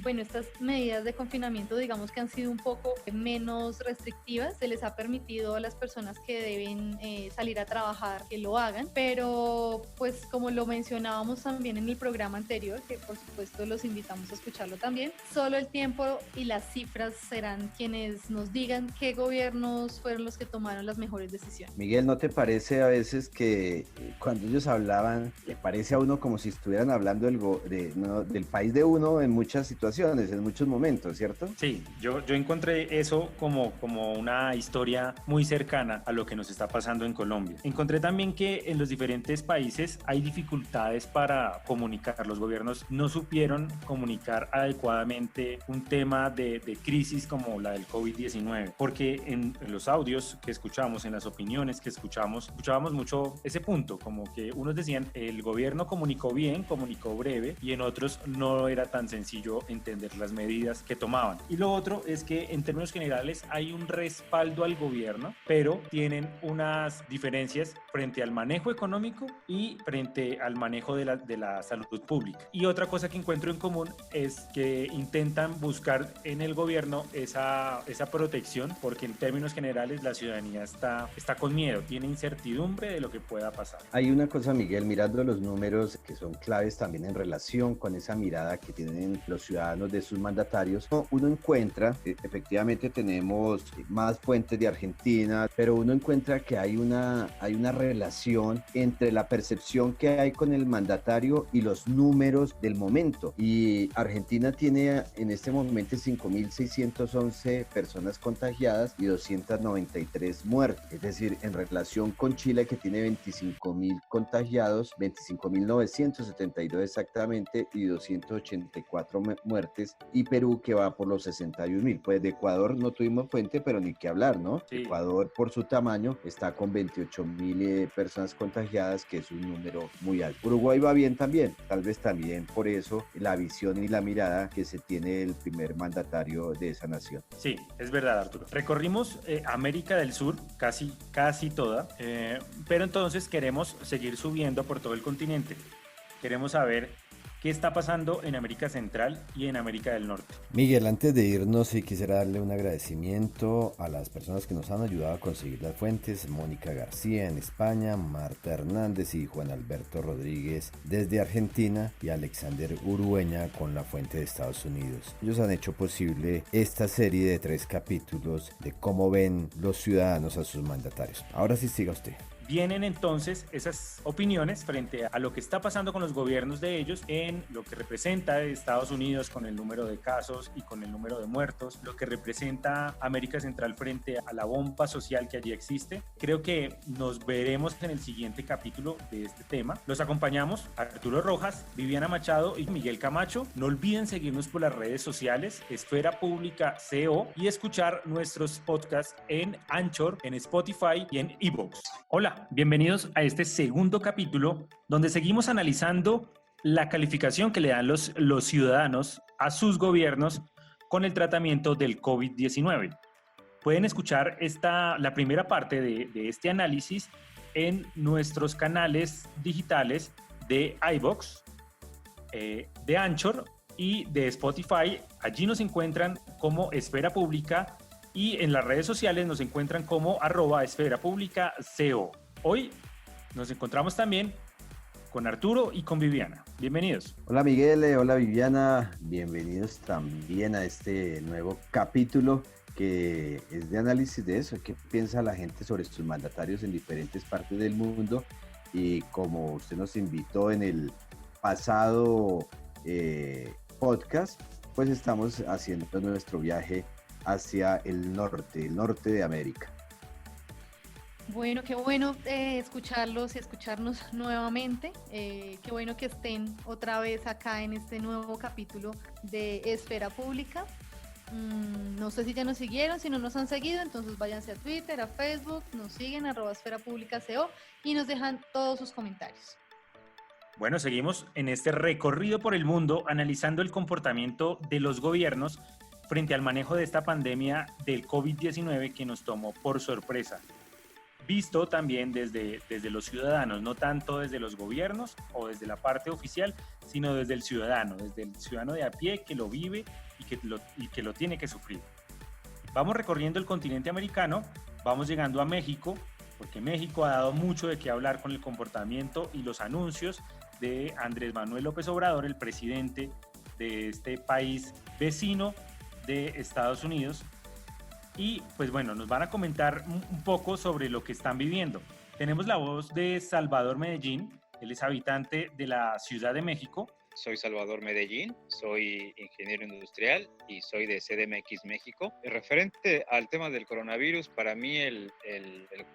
C: bueno, estas medidas de confinamiento digamos que han sido un poco menos restrictivas, se les ha permitido a las personas que deben salir a trabajar que lo hagan, pero pues como lo mencionábamos también en el programa anterior, que por supuesto los invitamos a escucharlo también, solo el tiempo y las cifras serán quienes nos digan qué gobiernos fueron los que tomaron las mejores decisiones.
D: Miguel, ¿no te parece a veces que cuando ellos hablaban, le parece a uno como si estuvieran hablando del país de uno en muchas situaciones, en muchos momentos, ¿cierto?
B: Sí, yo encontré eso como una historia muy cercana a lo que nos está pasando en Colombia. Encontré también que en los diferentes países hay dificultades para comunicar. Los gobiernos no supieron comunicar adecuadamente un tema de crisis como la del COVID-19, porque en los audios que escuchamos, en las opiniones que escuchábamos mucho ese punto, como que unos decían el gobierno comunicó bien, comunicó breve, y en otros no era tan sencillo entender las medidas que tomaban. Y lo otro es que en términos generales hay un respaldo al gobierno, pero tienen unas diferencias frente al manejo económico y frente al manejo de la salud pública. Y otra cosa que encuentro en común es que intentan buscar en el gobierno esa protección, porque en términos generales la ciudadanía está con miedo, tiene incertidumbre de lo que pueda pasar.
D: Hay una cosa, Miguel, mirando los números que son claves también en relación con esa mirada que tienen los ciudadanos de sus mandatarios, uno encuentra, efectivamente tenemos más fuentes de Argentina, pero uno encuentra que hay una relación entre la percepción que hay con el mandatario y los números del momento. Y Argentina tiene en este momento 5.611 personas contagiadas y 293 muertes. Es decir, en relación con Chile, que tiene 25.000 contagiados, 25.972 exactamente, y 284 muertes, y Perú, que va por los 61.000. Pues de Ecuador no tuvimos fuente, pero ni que hablar, ¿no? Sí. Ecuador, por su tamaño, está con 28.000 personas contagiadas, que es un número muy alto. Uruguay va bien también, tal vez también por eso la visión y la mirada que se tiene del primer mandatario de esa nación.
B: Sí, es verdad, Arturo. Recorrimos América del Sur, casi toda, pero entonces queremos seguir subiendo por todo el continente. Queremos saber qué está pasando en América Central y en América del Norte.
D: Miguel, antes de irnos, sí quisiera darle un agradecimiento a las personas que nos han ayudado a conseguir las fuentes: Mónica García en España, Marta Hernández y Juan Alberto Rodríguez desde Argentina, y Alexander Urueña con la fuente de Estados Unidos. Ellos han hecho posible esta serie de 3 capítulos de cómo ven los ciudadanos a sus mandatarios. Ahora sí, siga usted.
B: Vienen entonces esas opiniones frente a lo que está pasando con los gobiernos de ellos, en lo que representa Estados Unidos con el número de casos y con el número de muertos, lo que representa América Central frente a la bomba social que allí existe. Creo que nos veremos en el siguiente capítulo de este tema. Los acompañamos Arturo Rojas, Viviana Machado y Miguel Camacho. No olviden seguirnos por las redes sociales, Esfera Pública CO, y escuchar nuestros podcasts en Anchor, en Spotify y en iVoox. Hola. Bienvenidos a este segundo capítulo donde seguimos analizando la calificación que le dan los ciudadanos a sus gobiernos con el tratamiento del COVID-19. Pueden escuchar la primera parte de este análisis en nuestros canales digitales de iVoox, de Anchor y de Spotify. Allí nos encuentran como Esfera Pública y en las redes sociales nos encuentran como @esferapublicaco. Hoy nos encontramos también con Arturo y con Viviana. Bienvenidos.
D: Hola Miguel, hola Viviana, bienvenidos también a este nuevo capítulo que es de análisis de eso, qué piensa la gente sobre sus mandatarios en diferentes partes del mundo. Y como usted nos invitó en el pasado podcast, pues estamos haciendo nuestro viaje hacia el norte de América.
C: Bueno, qué bueno escucharlos y escucharnos nuevamente. Qué bueno que estén otra vez acá en este nuevo capítulo de Esfera Pública. No sé si ya nos siguieron, si no nos han seguido, entonces váyanse a Twitter, a Facebook, nos siguen @esferapublicaco y nos dejan todos sus comentarios.
B: Bueno, seguimos en este recorrido por el mundo analizando el comportamiento de los gobiernos frente al manejo de esta pandemia del COVID-19 que nos tomó por sorpresa. Visto también desde los ciudadanos, no tanto desde los gobiernos o desde la parte oficial, sino desde el ciudadano de a pie que lo vive y que lo tiene que sufrir. Vamos recorriendo el continente americano, vamos llegando a México, porque México ha dado mucho de qué hablar con el comportamiento y los anuncios de Andrés Manuel López Obrador, el presidente de este país vecino de Estados Unidos. Y pues bueno, nos van a comentar un poco sobre lo que están viviendo. Tenemos la voz de Salvador Medellín, él es habitante de la Ciudad de México.
N: Soy Salvador Medellín, soy ingeniero industrial y soy de CDMX México. Referente al tema del coronavirus, para mí el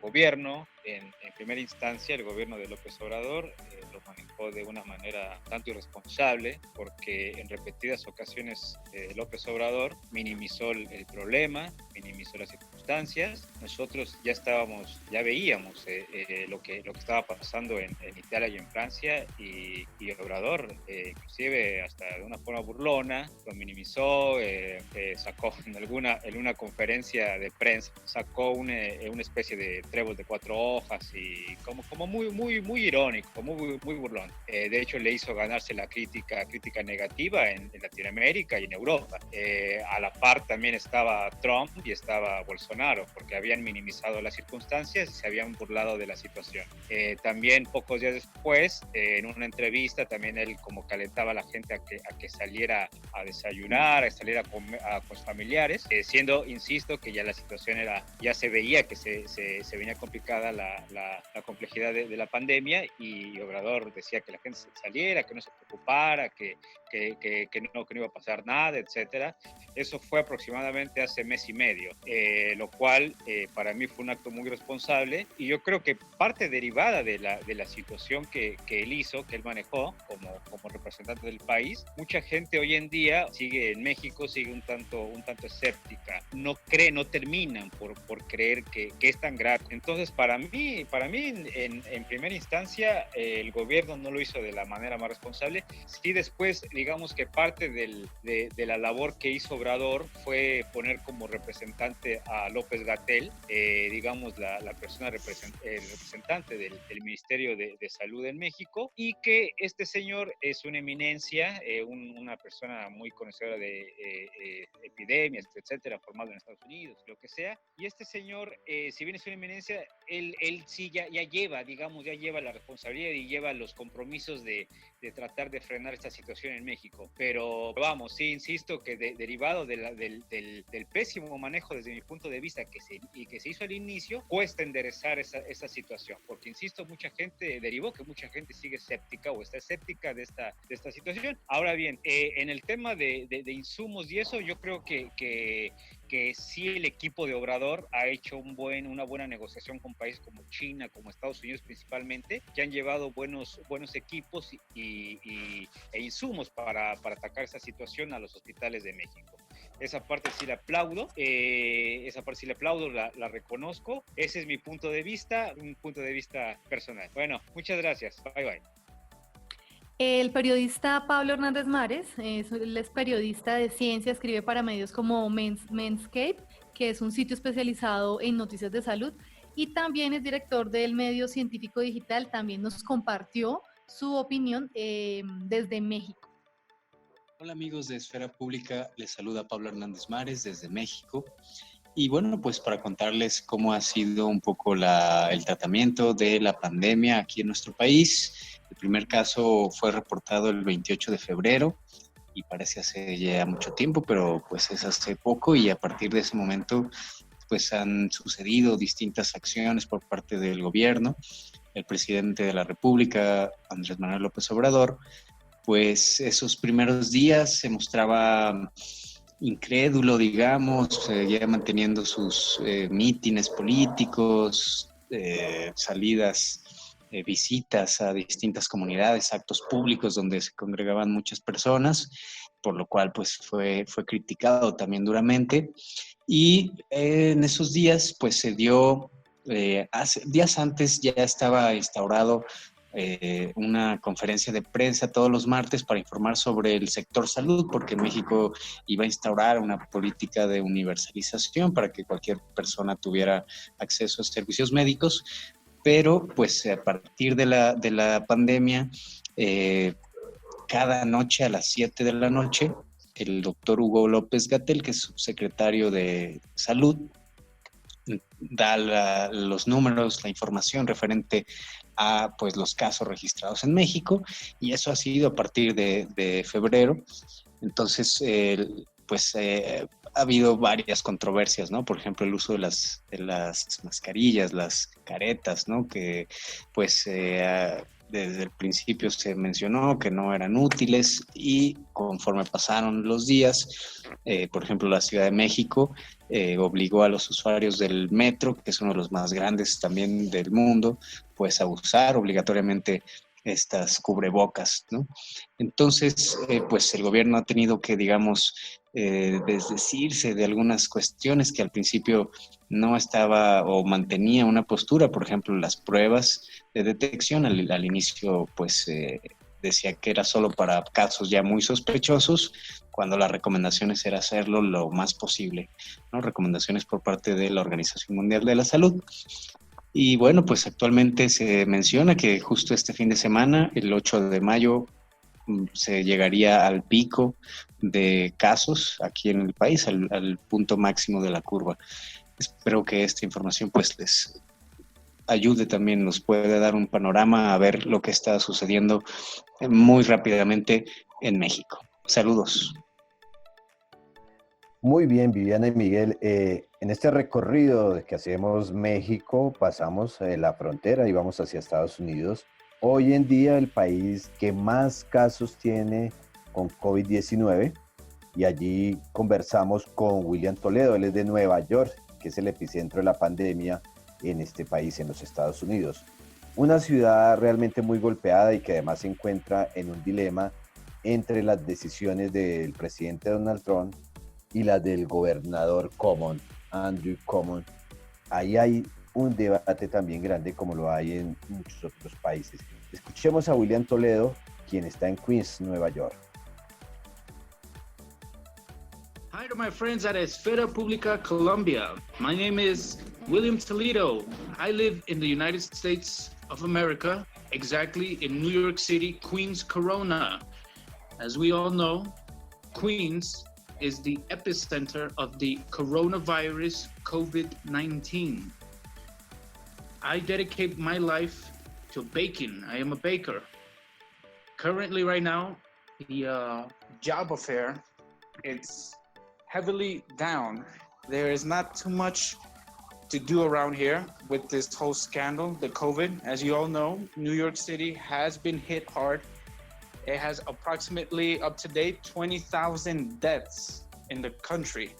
N: gobierno, en primera instancia, el gobierno de López Obrador lo manejó de una manera tanto irresponsable, porque en repetidas ocasiones López Obrador minimizó el problema, minimizó las circunstancias. Nosotros ya veíamos lo que estaba pasando en Italia y en Francia, y Obrador inclusive hasta de una forma burlona lo minimizó, sacó en una conferencia de prensa, sacó una especie de trébol de 4 hojas y como muy irónico, muy burlón. De hecho le hizo ganarse la crítica negativa en Latinoamérica y en Europa. A la par también estaba Trump y estaba Bolsonaro, porque habían minimizado las circunstancias y se habían burlado de la situación. También pocos días después, en una entrevista, también él como calentaba a la gente a que saliera a desayunar, a salir con sus familiares, siendo, insisto, que ya la situación ya se veía que se venía complicada la complejidad de la pandemia, y Obrador decía que la gente saliera, que no se preocupara, que no iba a pasar nada, etcétera. Eso fue aproximadamente hace mes y medio, lo cual para mí fue un acto muy responsable, y yo creo que parte derivada de la situación que él manejó como representante del país. Mucha gente hoy en día en México sigue un tanto escéptica, no terminan por creer que es tan grave. Entonces para mí en primera instancia el gobierno no lo hizo de la manera más responsable. Sí, después digamos que parte de la labor que hizo Obrador fue poner como representante a López-Gatell, digamos la persona representante del Ministerio de Salud en México, y que este señor es una eminencia, una persona muy conocedora de epidemias, etcétera, formado en Estados Unidos, lo que sea, y este señor, si bien es una eminencia, él sí ya lleva, digamos, ya lleva la responsabilidad y lleva los compromisos de tratar de frenar esta situación en México. Pero vamos, sí, insisto que derivado del pésimo manejo desde mi punto de vista que se hizo al inicio, cuesta enderezar esa situación, porque insisto, mucha gente derivó que mucha gente sigue escéptica o está escéptica de esta situación. Ahora bien, en el tema de insumos y eso, yo creo que sí el equipo de Obrador ha hecho una buena negociación con países como China, como Estados Unidos principalmente, que han llevado buenos equipos e insumos para atacar esa situación a los hospitales de México. Esa parte sí la aplaudo, la reconozco. Ese es mi punto de vista, un punto de vista personal. Bueno, muchas gracias. Bye, bye.
C: El periodista Pablo Hernández Mares, él es periodista de ciencia, escribe para medios como Menscape, que es un sitio especializado en noticias de salud, y también es director del medio científico digital. También nos compartió su opinión desde México.
O: Hola amigos de Esfera Pública, les saluda Pablo Hernández Mares desde México. Y bueno, pues para contarles cómo ha sido un poco el tratamiento de la pandemia aquí en nuestro país. El primer caso fue reportado el 28 de febrero y parece hace ya mucho tiempo, pero pues es hace poco, y a partir de ese momento pues han sucedido distintas acciones por parte del gobierno. El presidente de la República, Andrés Manuel López Obrador, pues esos primeros días se mostraba incrédulo, digamos, seguía manteniendo sus mítines políticos, salidas, visitas a distintas comunidades, actos públicos donde se congregaban muchas personas, por lo cual pues fue criticado también duramente. Y en esos días pues se dio, días antes ya estaba instaurado una conferencia de prensa todos los martes para informar sobre el sector salud, porque México iba a instaurar una política de universalización para que cualquier persona tuviera acceso a servicios médicos, pero pues a partir de la pandemia, cada noche a las 7 de la noche, el doctor Hugo López-Gatell, que es subsecretario de Salud, da los números, la información referente a pues los casos registrados en México, y eso ha sido a partir de febrero. Entonces ha habido varias controversias, ¿no? Por ejemplo, el uso de las mascarillas, las caretas, ¿no? Que pues desde el principio se mencionó que no eran útiles, y conforme pasaron los días, por ejemplo, la Ciudad de México obligó a los usuarios del metro, que es uno de los más grandes también del mundo, pues a usar obligatoriamente estas cubrebocas, ¿no? Entonces, pues el gobierno ha tenido que, digamos, desdecirse de algunas cuestiones que al principio no estaba o mantenía una postura. Por ejemplo, las pruebas de detección al inicio, pues decía que era solo para casos ya muy sospechosos, cuando las recomendaciones era hacerlo lo más posible, ¿no? Recomendaciones por parte de la Organización Mundial de la Salud. Y bueno, pues actualmente se menciona que justo este fin de semana, el 8 de mayo, se llegaría al pico de casos aquí en el país, al punto máximo de la curva. Espero que esta información pues les ayude también, nos puede dar un panorama a ver lo que está sucediendo muy rápidamente en México. Saludos.
D: Muy bien, Viviana y Miguel. En este recorrido que hacemos México, pasamos la frontera y vamos hacia Estados Unidos. Hoy en día el país que más casos tiene con COVID-19, y allí conversamos con William Toledo. Él es de Nueva York, que es el epicentro de la pandemia en este país, en los Estados Unidos. Una ciudad realmente muy golpeada y que además se encuentra en un dilema entre las decisiones del presidente Donald Trump y las del gobernador Cuomo, Andrew Cuomo. Ahí hay un debate también grande, como lo hay en muchos otros países. Escuchemos a William Toledo, quien está en Queens, Nueva York.
P: my friends at Esfera Pública Colombia. My name is William Toledo. I live in the United States of America, exactly in New York City, Queens, Corona. As we all know, Queens is the epicenter of the coronavirus COVID-19. I dedicate my life to baking. I am a baker. Currently right now, the job affair, it's heavily down. There is not too much to do around here with this whole scandal, the COVID. As you all know, New York City has been hit hard. It has approximately, up to date, 20,000 deaths in the country,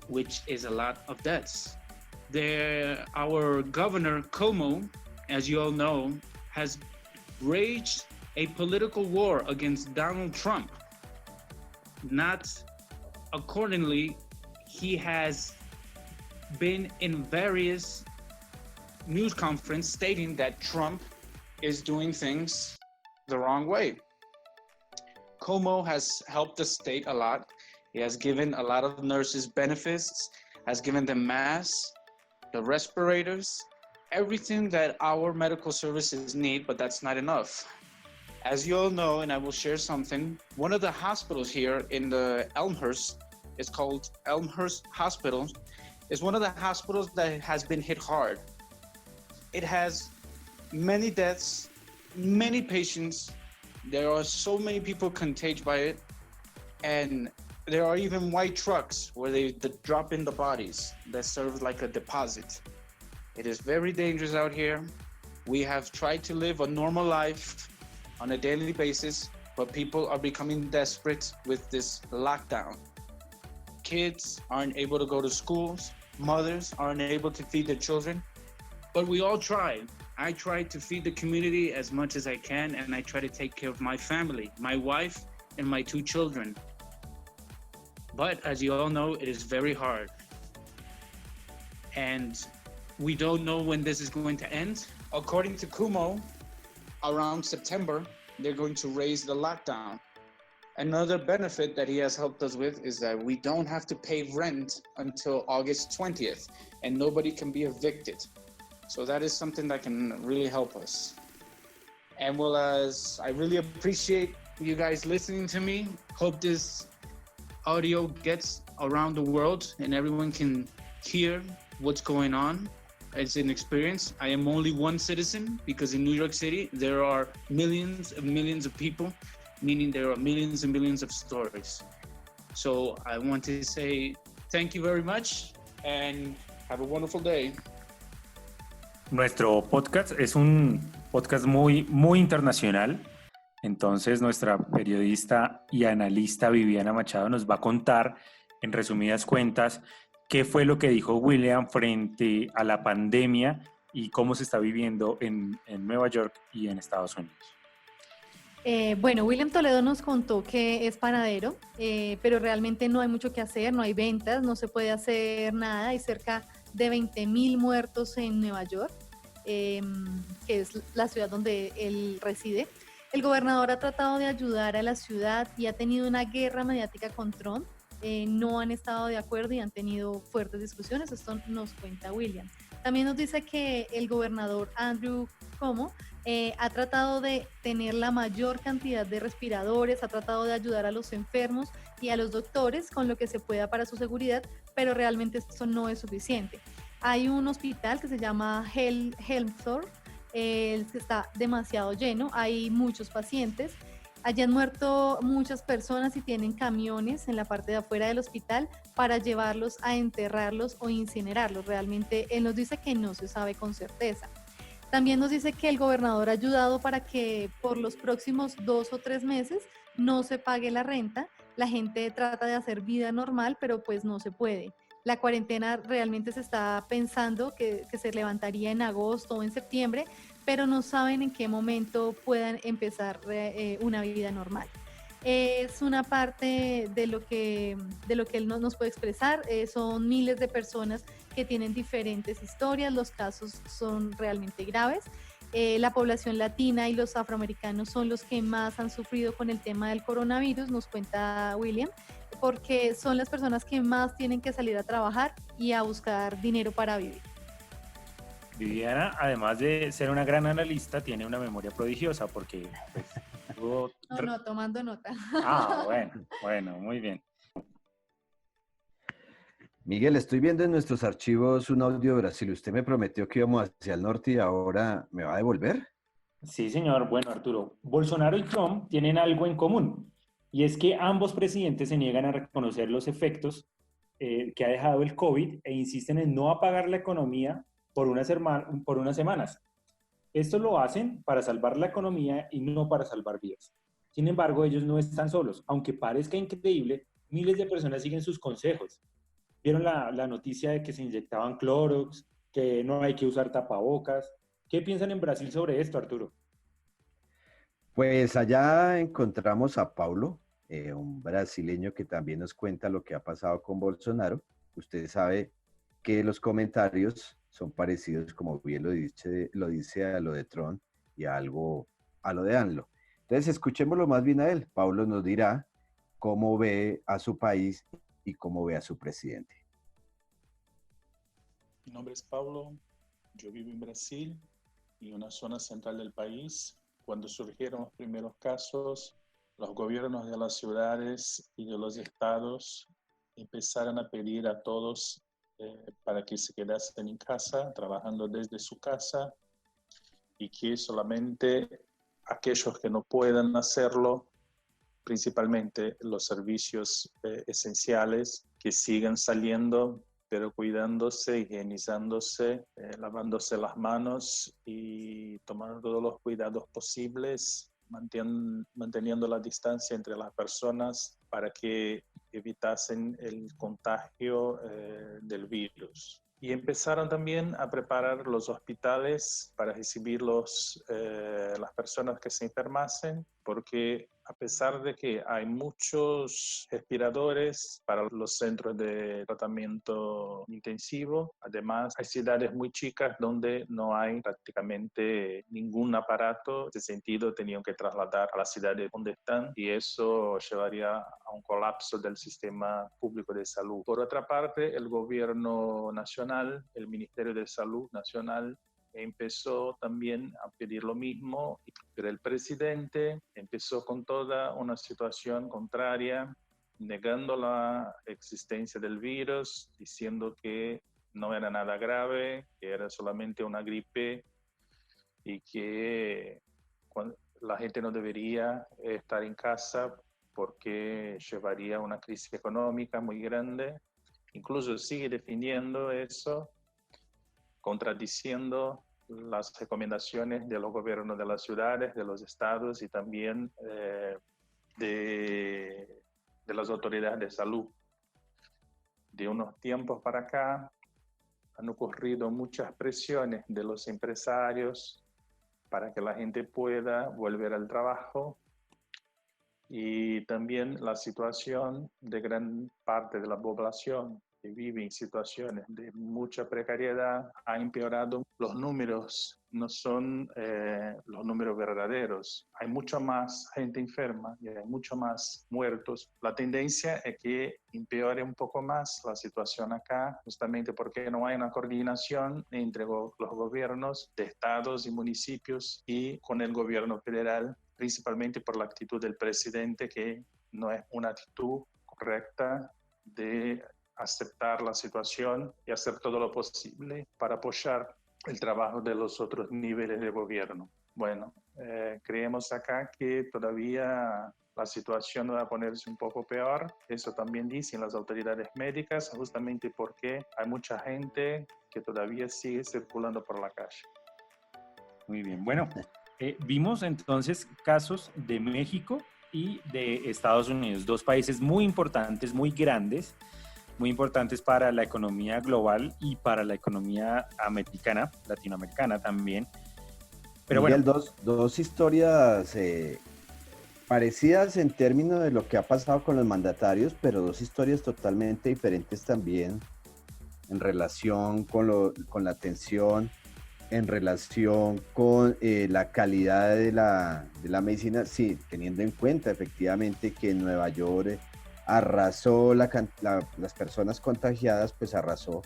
P: which is a lot of deaths. Our governor, Cuomo, as you all know, has waged a political war against Donald Trump. Not accordingly, he has been in various news conferences stating that Trump is doing things the wrong way. Cuomo has helped the state a lot. He has given a lot of nurses benefits, has given them masks, the respirators, everything that our medical services need, but that's not enough. As you all know, and I will share something, one of the hospitals here in the Elmhurst, it's called Elmhurst Hospital, is one of the hospitals that has been hit hard. It has many deaths, many patients. There are so many people contagious by it, and there are even white trucks where they drop in the bodies that serve like a deposit. It is very dangerous out here. We have tried to live a normal life on a daily basis, but people are becoming desperate with this lockdown. Kids aren't able to go to schools. Mothers aren't able to feed their children, but we all try. I try to feed the community as much as I can, and I try to take care of my family, my wife, and my 2 children. But as you all know, it is very hard. And we don't know when this is going to end. According to Cuomo, around September, they're going to raise the lockdown. Another benefit that he has helped us with is that we don't have to pay rent until August 20th, and nobody can be evicted. So that is something that can really help us. And well, as I really appreciate you guys listening to me. Hope this audio gets around the world and everyone can hear what's going on. It's an experience. I am only one citizen because in New York City, there are millions of people, meaning there are millions and millions of stories. So I want to say thank you very much and have a wonderful day.
B: Nuestro podcast es un podcast muy internacional. Entonces nuestra periodista y analista Viviana Machado nos va a contar en resumidas cuentas qué fue lo que dijo William frente a la pandemia y cómo se está viviendo en Nueva York y en Estados Unidos.
C: Bueno, William Toledo nos contó que es panadero, pero realmente no hay mucho que hacer, no hay ventas, no se puede hacer nada. Hay cerca de 20,000 muertos en Nueva York, que es la ciudad donde él reside. El gobernador ha tratado de ayudar a la ciudad y ha tenido una guerra mediática con Trump. No han estado de acuerdo y han tenido fuertes discusiones. Esto nos cuenta William. También nos dice que el gobernador Andrew Cuomo ha tratado de tener la mayor cantidad de respiradores, ha tratado de ayudar a los enfermos y a los doctores con lo que se pueda para su seguridad, pero realmente esto no es suficiente. Hay un hospital que se llama Helmthorpe, que está demasiado lleno, hay muchos pacientes. Allí han muerto muchas personas y tienen camiones en la parte de afuera del hospital para llevarlos a enterrarlos o incinerarlos. Realmente él nos dice que no se sabe con certeza. También nos dice que el gobernador ha ayudado para que por los próximos 2 o 3 meses no se pague la renta. La gente trata de hacer vida normal, pero pues no se puede. La cuarentena realmente se está pensando que se levantaría en agosto o en septiembre, pero no saben en qué momento puedan empezar una vida normal. Es una parte de lo que él nos puede expresar. Son miles de personas que tienen diferentes historias, los casos son realmente graves la población latina y los afroamericanos son los que más han sufrido con el tema del coronavirus, nos cuenta William, porque son las personas que más tienen que salir a trabajar y a buscar dinero para vivir.
B: Viviana, además de ser una gran analista, tiene una memoria prodigiosa porque pues, tuvo...
C: No, tomando nota.
B: Ah, bueno, muy bien.
D: Miguel, estoy viendo en nuestros archivos un audio de Brasil. Usted me prometió que íbamos hacia el norte y ahora ¿me va a devolver?
B: Sí, señor. Bueno, Arturo, Bolsonaro y Trump tienen algo en común, y es que ambos presidentes se niegan a reconocer los efectos que ha dejado el COVID e insisten en no apagar la economía por unas semanas. Esto lo hacen para salvar la economía y no para salvar vidas. Sin embargo, ellos no están solos. Aunque parezca increíble, miles de personas siguen sus consejos. Vieron la noticia de que se inyectaban Clorox, que no hay que usar tapabocas. ¿Qué piensan en Brasil sobre esto, Arturo?
D: Pues allá encontramos a Paulo, un brasileño que también nos cuenta lo que ha pasado con Bolsonaro. Usted sabe que los comentarios son parecidos, como bien lo dice a lo de Trump y a lo de ANLO. Entonces, escuchémoslo más bien a él. Paulo nos dirá cómo ve a su país y cómo ve a su presidente.
Q: Mi nombre es Paulo, yo vivo en Brasil, en una zona central del país. Cuando surgieron los primeros casos, los gobiernos de las ciudades y de los estados empezaron a pedir a todos para que se quedasen en casa, trabajando desde su casa, y que solamente aquellos que no puedan hacerlo, principalmente los servicios esenciales, que sigan saliendo, pero cuidándose, higienizándose, lavándose las manos y tomando todos los cuidados posibles, manteniendo la distancia entre las personas para que evitasen el contagio del virus. Y empezaron también a preparar los hospitales para recibir las personas que se enfermasen, porque a pesar de que hay muchos respiradores para los centros de tratamiento intensivo, además hay ciudades muy chicas donde no hay prácticamente ningún aparato. En ese sentido, tenían que trasladar a las ciudades donde están, y eso llevaría a un colapso del sistema público de salud. Por otra parte, el gobierno nacional, el Ministerio de Salud Nacional, empezó también a pedir lo mismo, pero el presidente empezó con toda una situación contraria, negando la existencia del virus, diciendo que no era nada grave, que era solamente una gripe y que la gente no debería estar en casa porque llevaría a una crisis económica muy grande. Incluso sigue defendiendo eso, contradiciendo las recomendaciones de los gobiernos de las ciudades, de los estados y también de las autoridades de salud. De unos tiempos para acá han ocurrido muchas presiones de los empresarios para que la gente pueda volver al trabajo, y también la situación de gran parte de la población que vive en situaciones de mucha precariedad ha empeorado. Los números no son los números verdaderos. Hay mucha más gente enferma y hay mucho más muertos. La tendencia es que empeore un poco más la situación acá, justamente porque no hay una coordinación entre los gobiernos de estados y municipios y con el gobierno federal, principalmente por la actitud del presidente, que no es una actitud correcta de aceptar la situación y hacer todo lo posible para apoyar el trabajo de los otros niveles de gobierno. Bueno, creemos acá que todavía la situación va a ponerse un poco peor. Eso también dicen las autoridades médicas, justamente porque hay mucha gente que todavía sigue circulando por la calle.
B: Muy bien, bueno, vimos entonces casos de México y de Estados Unidos, dos países muy importantes, muy grandes, muy importantes para la economía global y para la economía americana, latinoamericana también.
D: Pero Miguel, bueno, dos historias parecidas en términos de lo que ha pasado con los mandatarios, pero dos historias totalmente diferentes también en relación con la atención en relación con la calidad de la medicina, sí, teniendo en cuenta efectivamente que en Nueva York arrasó las personas contagiadas, pues arrasó,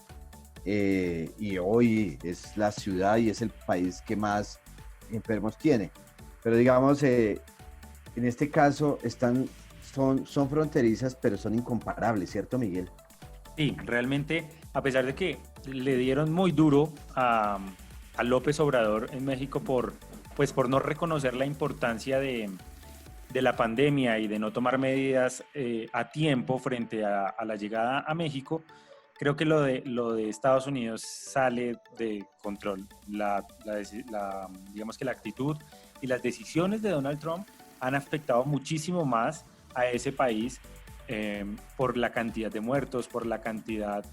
D: y hoy es la ciudad y es el país que más enfermos tiene. Pero digamos, en este caso son fronterizas, pero son incomparables, ¿cierto, Miguel?
B: Sí, realmente, a pesar de que le dieron muy duro a López Obrador en México por no reconocer la importancia de la pandemia y de no tomar medidas a tiempo frente a la llegada a México, creo que lo de Estados Unidos sale de control. Digamos que la actitud y las decisiones de Donald Trump han afectado muchísimo más a ese país por la cantidad de muertos, por la cantidad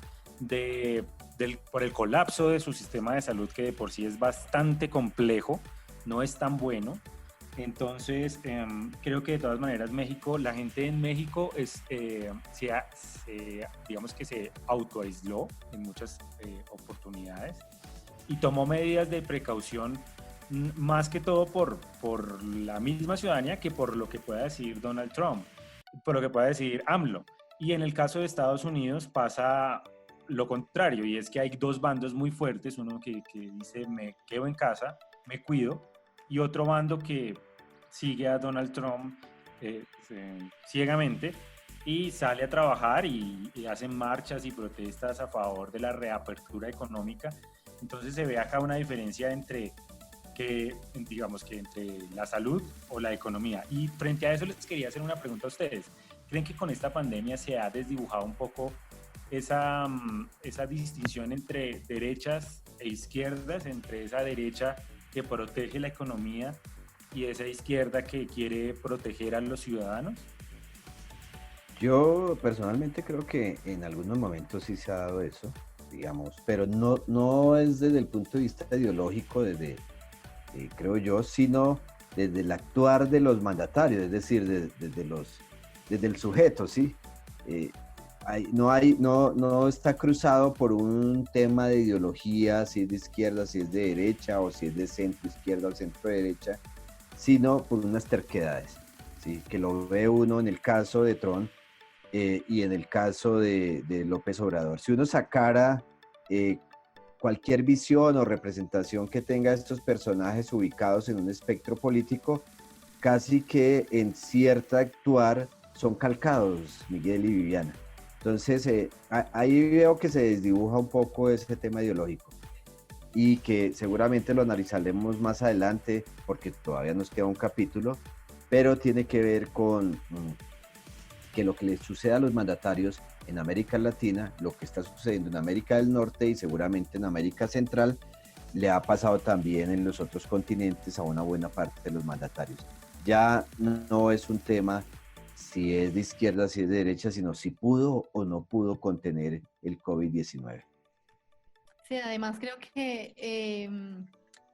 B: por el colapso de su sistema de salud, que de por sí es bastante complejo, no es tan bueno. Entonces, creo que de todas maneras la gente en México digamos que se autoaisló en muchas oportunidades y tomó medidas de precaución, más que todo por la misma ciudadanía que por lo que pueda decir Donald Trump, por lo que pueda decir AMLO. Y en el caso de Estados Unidos pasa lo contrario, y es que hay dos bandos muy fuertes, uno que dice me quedo en casa, me cuido, y otro bando que sigue a Donald Trump ciegamente y sale a trabajar y hacen marchas y protestas a favor de la reapertura económica. Entonces se ve acá una diferencia entre la salud o la economía. Y frente a eso les quería hacer una pregunta a ustedes. ¿Creen que con esta pandemia se ha desdibujado un poco esa distinción entre derechas e izquierdas, entre esa derecha que protege la economía y esa izquierda que quiere proteger a los ciudadanos?
D: Yo personalmente creo que en algunos momentos sí se ha dado eso, digamos, pero no es desde el punto de vista ideológico, creo yo, sino desde el actuar de los mandatarios, es decir, desde el sujeto, ¿sí? No está cruzado por un tema de ideología, si es de izquierda, si es de derecha, o si es de centro izquierda o centro derecha, sino por unas terquedades, ¿sí? Que lo ve uno en el caso de Trump y en el caso de López Obrador. Si uno sacara cualquier visión o representación que tenga estos personajes ubicados en un espectro político, casi que en cierta actuar son calcados, Miguel y Viviana. Entonces, ahí veo que se desdibuja un poco ese tema ideológico y que seguramente lo analizaremos más adelante porque todavía nos queda un capítulo, pero tiene que ver con que lo que les sucede a los mandatarios en América Latina, lo que está sucediendo en América del Norte y seguramente en América Central, le ha pasado también en los otros continentes a una buena parte de los mandatarios. Ya no es un tema si es de izquierda, si es de derecha, sino si pudo o no pudo contener el COVID-19.
C: Sí, además creo que,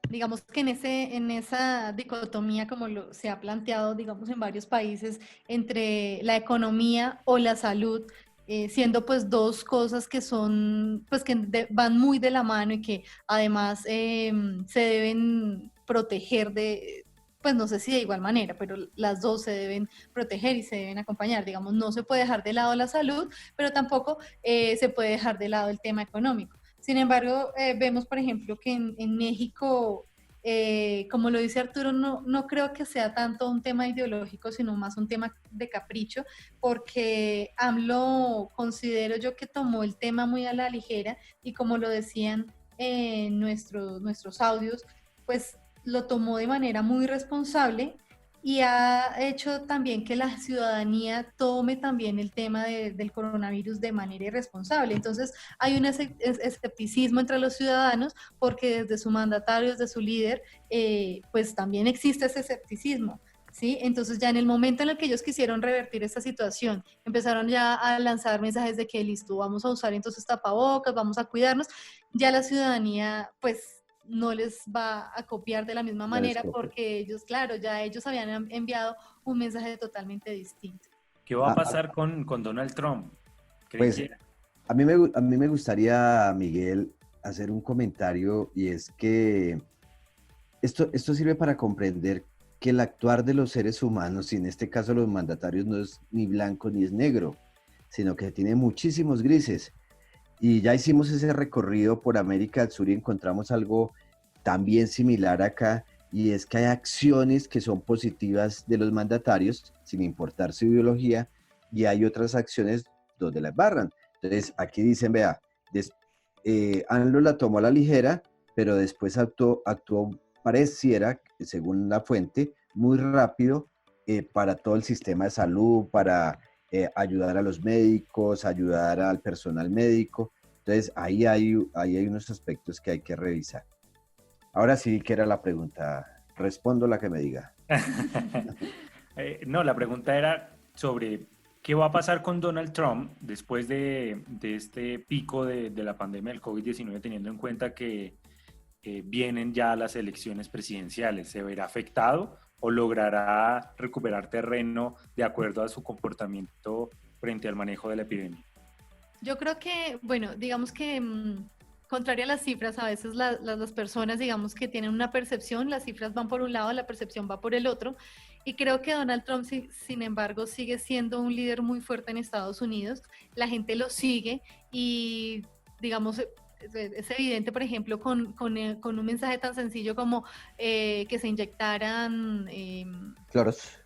C: digamos que en esa dicotomía, como se ha planteado, digamos, en varios países, entre la economía o la salud, siendo pues dos cosas que son, pues que van muy de la mano y que además se deben proteger pues no sé si de igual manera, pero las dos se deben proteger y se deben acompañar. Digamos, no se puede dejar de lado la salud, pero tampoco se puede dejar de lado el tema económico. Sin embargo, vemos, por ejemplo, que en México, como lo dice Arturo, no creo que sea tanto un tema ideológico, sino más un tema de capricho, porque AMLO considero yo que tomó el tema muy a la ligera y como lo decían nuestros audios, pues lo tomó de manera muy responsable y ha hecho también que la ciudadanía tome también el tema del coronavirus de manera irresponsable. Entonces hay un escepticismo entre los ciudadanos porque desde su mandatario, desde su líder, pues también existe ese escepticismo, ¿sí? Entonces ya en el momento en el que ellos quisieron revertir esta situación, empezaron ya a lanzar mensajes de que listo, vamos a usar entonces tapabocas, vamos a cuidarnos, ya la ciudadanía pues no les va a copiar de la misma manera porque ellos, claro, ya ellos habían enviado un mensaje totalmente distinto.
B: ¿Qué va a pasar con Donald Trump?
D: Pues a mí me gustaría, Miguel, hacer un comentario, y es que esto sirve para comprender que el actuar de los seres humanos, y en este caso los mandatarios, no es ni blanco ni es negro, sino que tiene muchísimos grises. Y ya hicimos ese recorrido por América del Sur y encontramos algo también similar acá, y es que hay acciones que son positivas de los mandatarios, sin importar su ideología, y hay otras acciones donde la embarran. Entonces, aquí dicen, vea, AMLO la tomó a la ligera, pero después actuó pareciera, según la fuente, muy rápido para todo el sistema de salud, para ayudar a los médicos, ayudar al personal médico. Entonces, ahí hay unos aspectos que hay que revisar. Ahora sí que era la pregunta. Respondo la que me diga.
B: No, la pregunta era sobre qué va a pasar con Donald Trump después de este pico de la pandemia del COVID-19, teniendo en cuenta que vienen ya las elecciones presidenciales. ¿Se verá afectado o logrará recuperar terreno de acuerdo a su comportamiento frente al manejo de la epidemia?
C: Yo creo que, bueno, digamos que contrario a las cifras, a veces las personas, digamos que tienen una percepción, las cifras van por un lado, la percepción va por el otro, y creo que Donald Trump, sin embargo, sigue siendo un líder muy fuerte en Estados Unidos, la gente lo sigue y, digamos, es evidente, por ejemplo, con un mensaje tan sencillo como que se inyectaran
D: Clorox.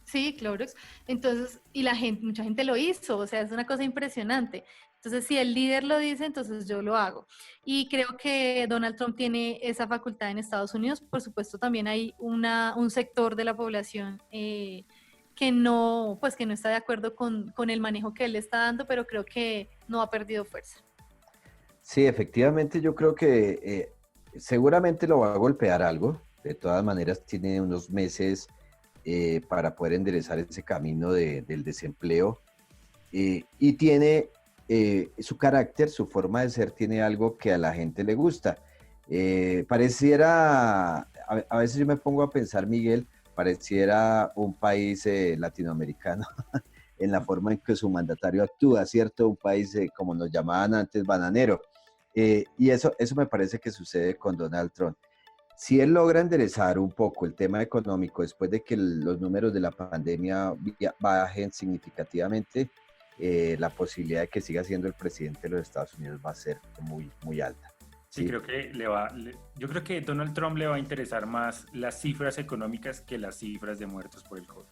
C: Sí, Clorox. Entonces, y mucha gente lo hizo, o sea, es una cosa impresionante. Entonces, si el líder lo dice, entonces yo lo hago. Y creo que Donald Trump tiene esa facultad en Estados Unidos. Por supuesto, también hay un sector de la población que no está de acuerdo con el manejo que él le está dando, pero creo que no ha perdido fuerza.
D: Sí, efectivamente, yo creo que seguramente lo va a golpear algo. De todas maneras, tiene unos meses para poder enderezar ese camino del desempleo. Y tiene su carácter, su forma de ser, tiene algo que a la gente le gusta. Pareciera, a veces yo me pongo a pensar, Miguel, pareciera un país latinoamericano en la forma en que su mandatario actúa, ¿cierto? Un país, como nos llamaban antes, bananero. Y eso me parece que sucede con Donald Trump. Si él logra enderezar un poco el tema económico después de que los números de la pandemia bajen significativamente, la posibilidad de que siga siendo el presidente de los Estados Unidos va a ser muy, muy alta.
B: Sí, creo que yo creo que Donald Trump le va a interesar más las cifras económicas que las cifras de muertos por el COVID.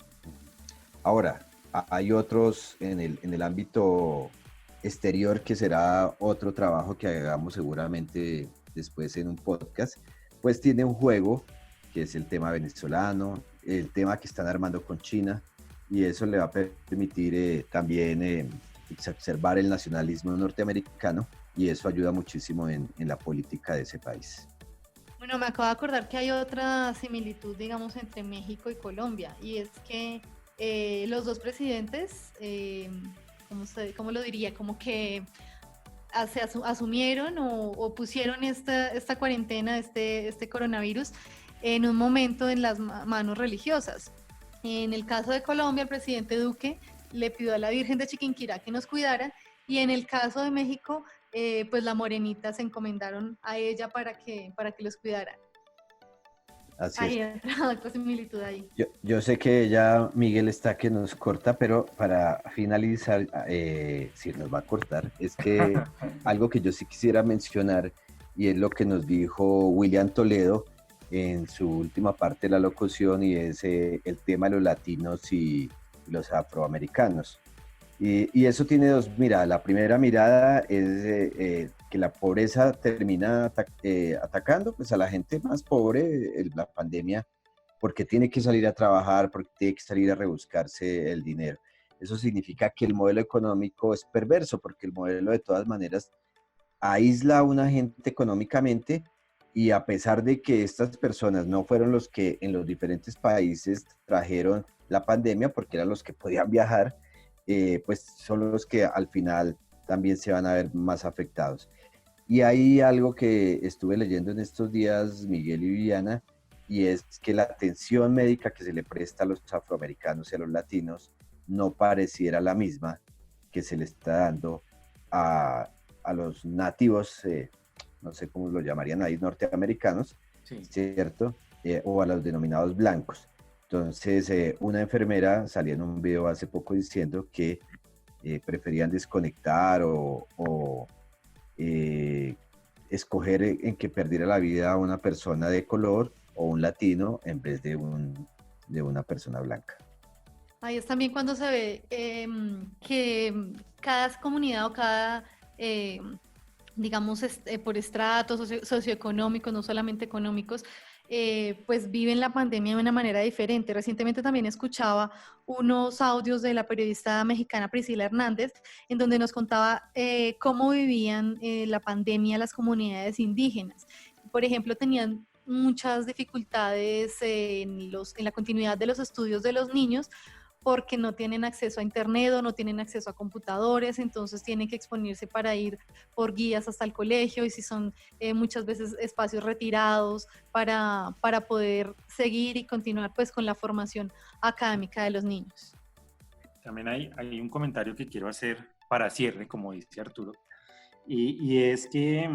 D: Ahora, hay otros en el ámbito exterior que será otro trabajo que hagamos seguramente después en un podcast. Pues tiene un juego que es el tema venezolano, el tema que están armando con China, y eso le va a permitir también exacerbar el nacionalismo norteamericano, y eso ayuda muchísimo en la política de ese país.
C: Bueno, me acabo de acordar que hay otra similitud, digamos, entre México y Colombia, y es que los dos presidentes, ¿cómo lo diría? Como que se asumieron o pusieron esta cuarentena, este coronavirus, en un momento en las manos religiosas. En el caso de Colombia, el presidente Duque le pidió a la Virgen de Chiquinquirá que nos cuidara, y en el caso de México, pues la Morenita se encomendaron a ella para que los cuidara.
D: Así
C: hay
D: es.
C: otra similitud ahí.
D: Yo sé que ya Miguel está que nos corta, pero para finalizar, si nos va a cortar, es que algo que yo sí quisiera mencionar, y es lo que nos dijo William Toledo en su última parte de la locución, y es el tema de los latinos y los afroamericanos. Y eso tiene dos miradas. La primera mirada es que la pobreza termina atacando pues, a la gente más pobre, la pandemia, porque tiene que salir a trabajar, porque tiene que salir a rebuscarse el dinero. Eso significa que el modelo económico es perverso, porque el modelo de todas maneras aísla a una gente económicamente, y a pesar de que estas personas no fueron los que en los diferentes países trajeron la pandemia, porque eran los que podían viajar, pues son los que al final también se van a ver más afectados. Y hay algo que estuve leyendo en estos días, Miguel y Viviana, y es que la atención médica que se le presta a los afroamericanos y a los latinos no pareciera la misma que se le está dando a los nativos no sé cómo lo llamarían ahí, norteamericanos,
B: Sí.
D: ¿cierto? O a los denominados blancos. Entonces, una enfermera salía en un video hace poco diciendo que preferían desconectar o escoger en que perdiera la vida una persona de color o un latino en vez de una persona blanca.
C: Ahí es también cuando se ve que cada comunidad o cada, digamos, por estratos socioeconómicos, no solamente económicos, pues viven la pandemia de una manera diferente. Recientemente también escuchaba unos audios de la periodista mexicana Priscila Hernández, en donde nos contaba cómo vivían la pandemia las comunidades indígenas. Por ejemplo, tenían muchas dificultades en la continuidad de los estudios de los niños, porque no tienen acceso a internet o no tienen acceso a computadores, entonces tienen que exponerse para ir por guías hasta el colegio, y si son muchas veces espacios retirados para poder seguir y continuar pues con la formación académica de los niños.
B: También hay un comentario que quiero hacer para cierre, como dice Arturo, y es que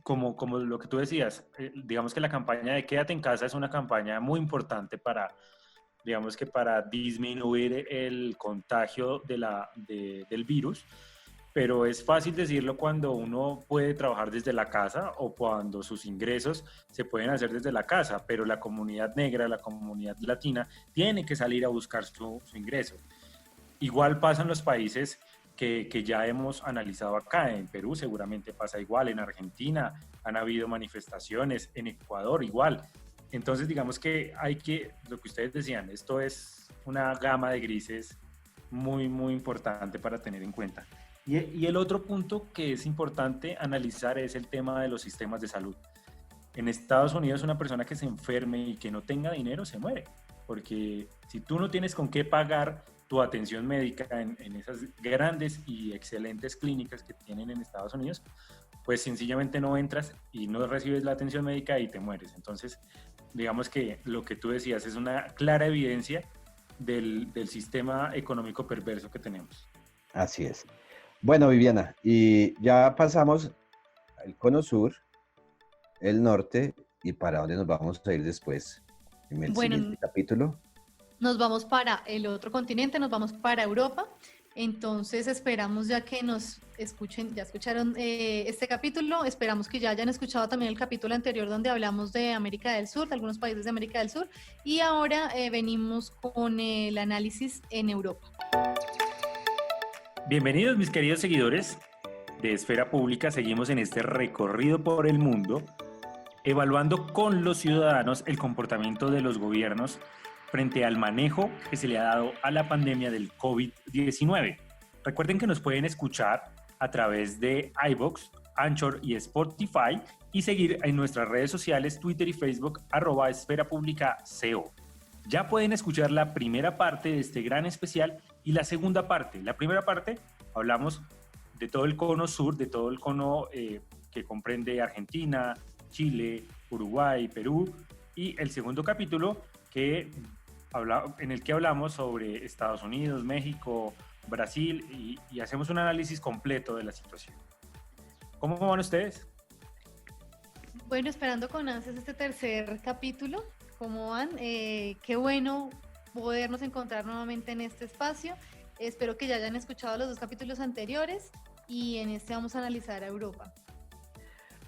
B: como lo que tú decías, digamos que la campaña de Quédate en casa es una campaña muy importante para disminuir el contagio del virus, pero es fácil decirlo cuando uno puede trabajar desde la casa o cuando sus ingresos se pueden hacer desde la casa, pero la comunidad negra, la comunidad latina, tiene que salir a buscar su ingreso. Igual pasa en los países que ya hemos analizado acá. En Perú seguramente pasa igual, en Argentina han habido manifestaciones, en Ecuador igual. Entonces, digamos que lo que ustedes decían, esto es una gama de grises muy, muy importante para tener en cuenta. Y el otro punto que es importante analizar es el tema de los sistemas de salud. En Estados Unidos, una persona que se enferme y que no tenga dinero se muere, porque si tú no tienes con qué pagar tu atención médica en esas grandes y excelentes clínicas que tienen en Estados Unidos, pues sencillamente no entras y no recibes la atención médica y te mueres. Entonces, digamos que lo que tú decías es una clara evidencia del sistema económico perverso que tenemos.
D: Así es. Bueno, Viviana, y ya pasamos el cono sur, el norte, y ¿para dónde nos vamos a ir después? En el siguiente capítulo.
C: Nos vamos para el otro continente, nos vamos para Europa. Entonces esperamos ya que nos escuchen, ya escucharon este capítulo, esperamos que ya hayan escuchado también el capítulo anterior donde hablamos de América del Sur, de algunos países de América del Sur, y ahora venimos con el análisis en Europa.
B: Bienvenidos mis queridos seguidores de Esfera Pública, seguimos en este recorrido por el mundo, evaluando con los ciudadanos el comportamiento de los gobiernos frente al manejo que se le ha dado a la pandemia del COVID-19. Recuerden que nos pueden escuchar a través de iVoox, Anchor y Spotify, y seguir en nuestras redes sociales, Twitter y Facebook, @esferapublicaco. Ya pueden escuchar la primera parte de este gran especial y la segunda parte. La primera parte hablamos de todo el cono sur, de todo el cono que comprende Argentina, Chile, Uruguay, Perú, y el segundo capítulo en el que hablamos sobre Estados Unidos, México, Brasil, y hacemos un análisis completo de la situación. ¿Cómo van ustedes?
C: Bueno, esperando con ansias este tercer capítulo. ¿Cómo van? Qué bueno podernos encontrar nuevamente en este espacio. Espero que ya hayan escuchado los dos capítulos anteriores y en este vamos a analizar a Europa.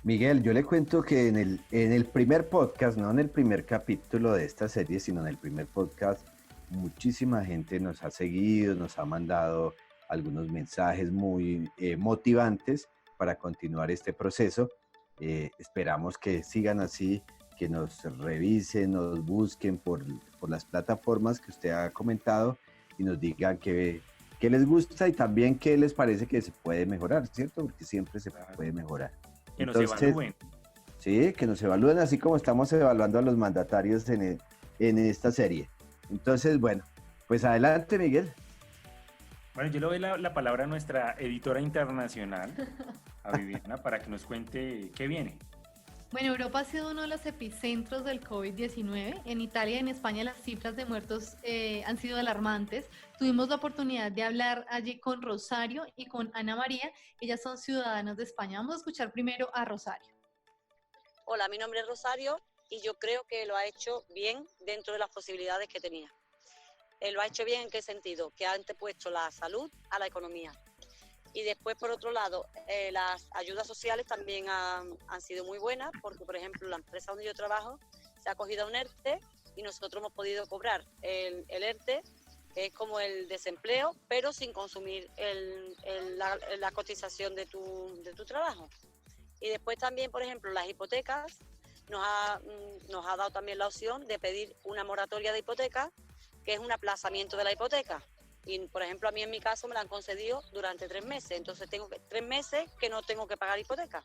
D: Miguel, yo le cuento que en el primer podcast, no en el primer capítulo de esta serie, sino en el primer podcast, muchísima gente nos ha seguido, nos ha mandado algunos mensajes muy motivantes para continuar este proceso. Esperamos que sigan así, que nos revisen, nos busquen por las plataformas que usted ha comentado y nos digan qué les gusta y también qué les parece que se puede mejorar, ¿cierto? Porque siempre se puede mejorar.
B: Que nos evalúen.
D: Sí, que nos evalúen así como estamos evaluando a los mandatarios en esta serie. Entonces, bueno, pues adelante, Miguel.
B: Bueno, yo le doy la palabra a nuestra editora internacional, a Viviana, para que nos cuente qué viene.
C: Bueno, Europa ha sido uno de los epicentros del COVID-19. En Italia y en España las cifras de muertos han sido alarmantes. Tuvimos la oportunidad de hablar allí con Rosario y con Ana María. Ellas son ciudadanas de España. Vamos a escuchar primero a Rosario.
R: Hola, mi nombre es Rosario y yo creo que lo ha hecho bien dentro de las posibilidades que tenía. Lo ha hecho bien ¿en qué sentido? Que ha antepuesto la salud a la economía. Y después, por otro lado, las ayudas sociales también han sido muy buenas, porque, por ejemplo, la empresa donde yo trabajo se ha acogido a un ERTE y nosotros hemos podido cobrar el ERTE, que es como el desempleo, pero sin consumir la cotización de tu trabajo. Y después también, por ejemplo, las hipotecas, nos ha dado también la opción de pedir una moratoria de hipoteca, que es un aplazamiento de la hipoteca. Y, por ejemplo, a mí en mi caso me la han concedido durante 3 meses. Entonces tengo 3 meses que no tengo que pagar hipoteca.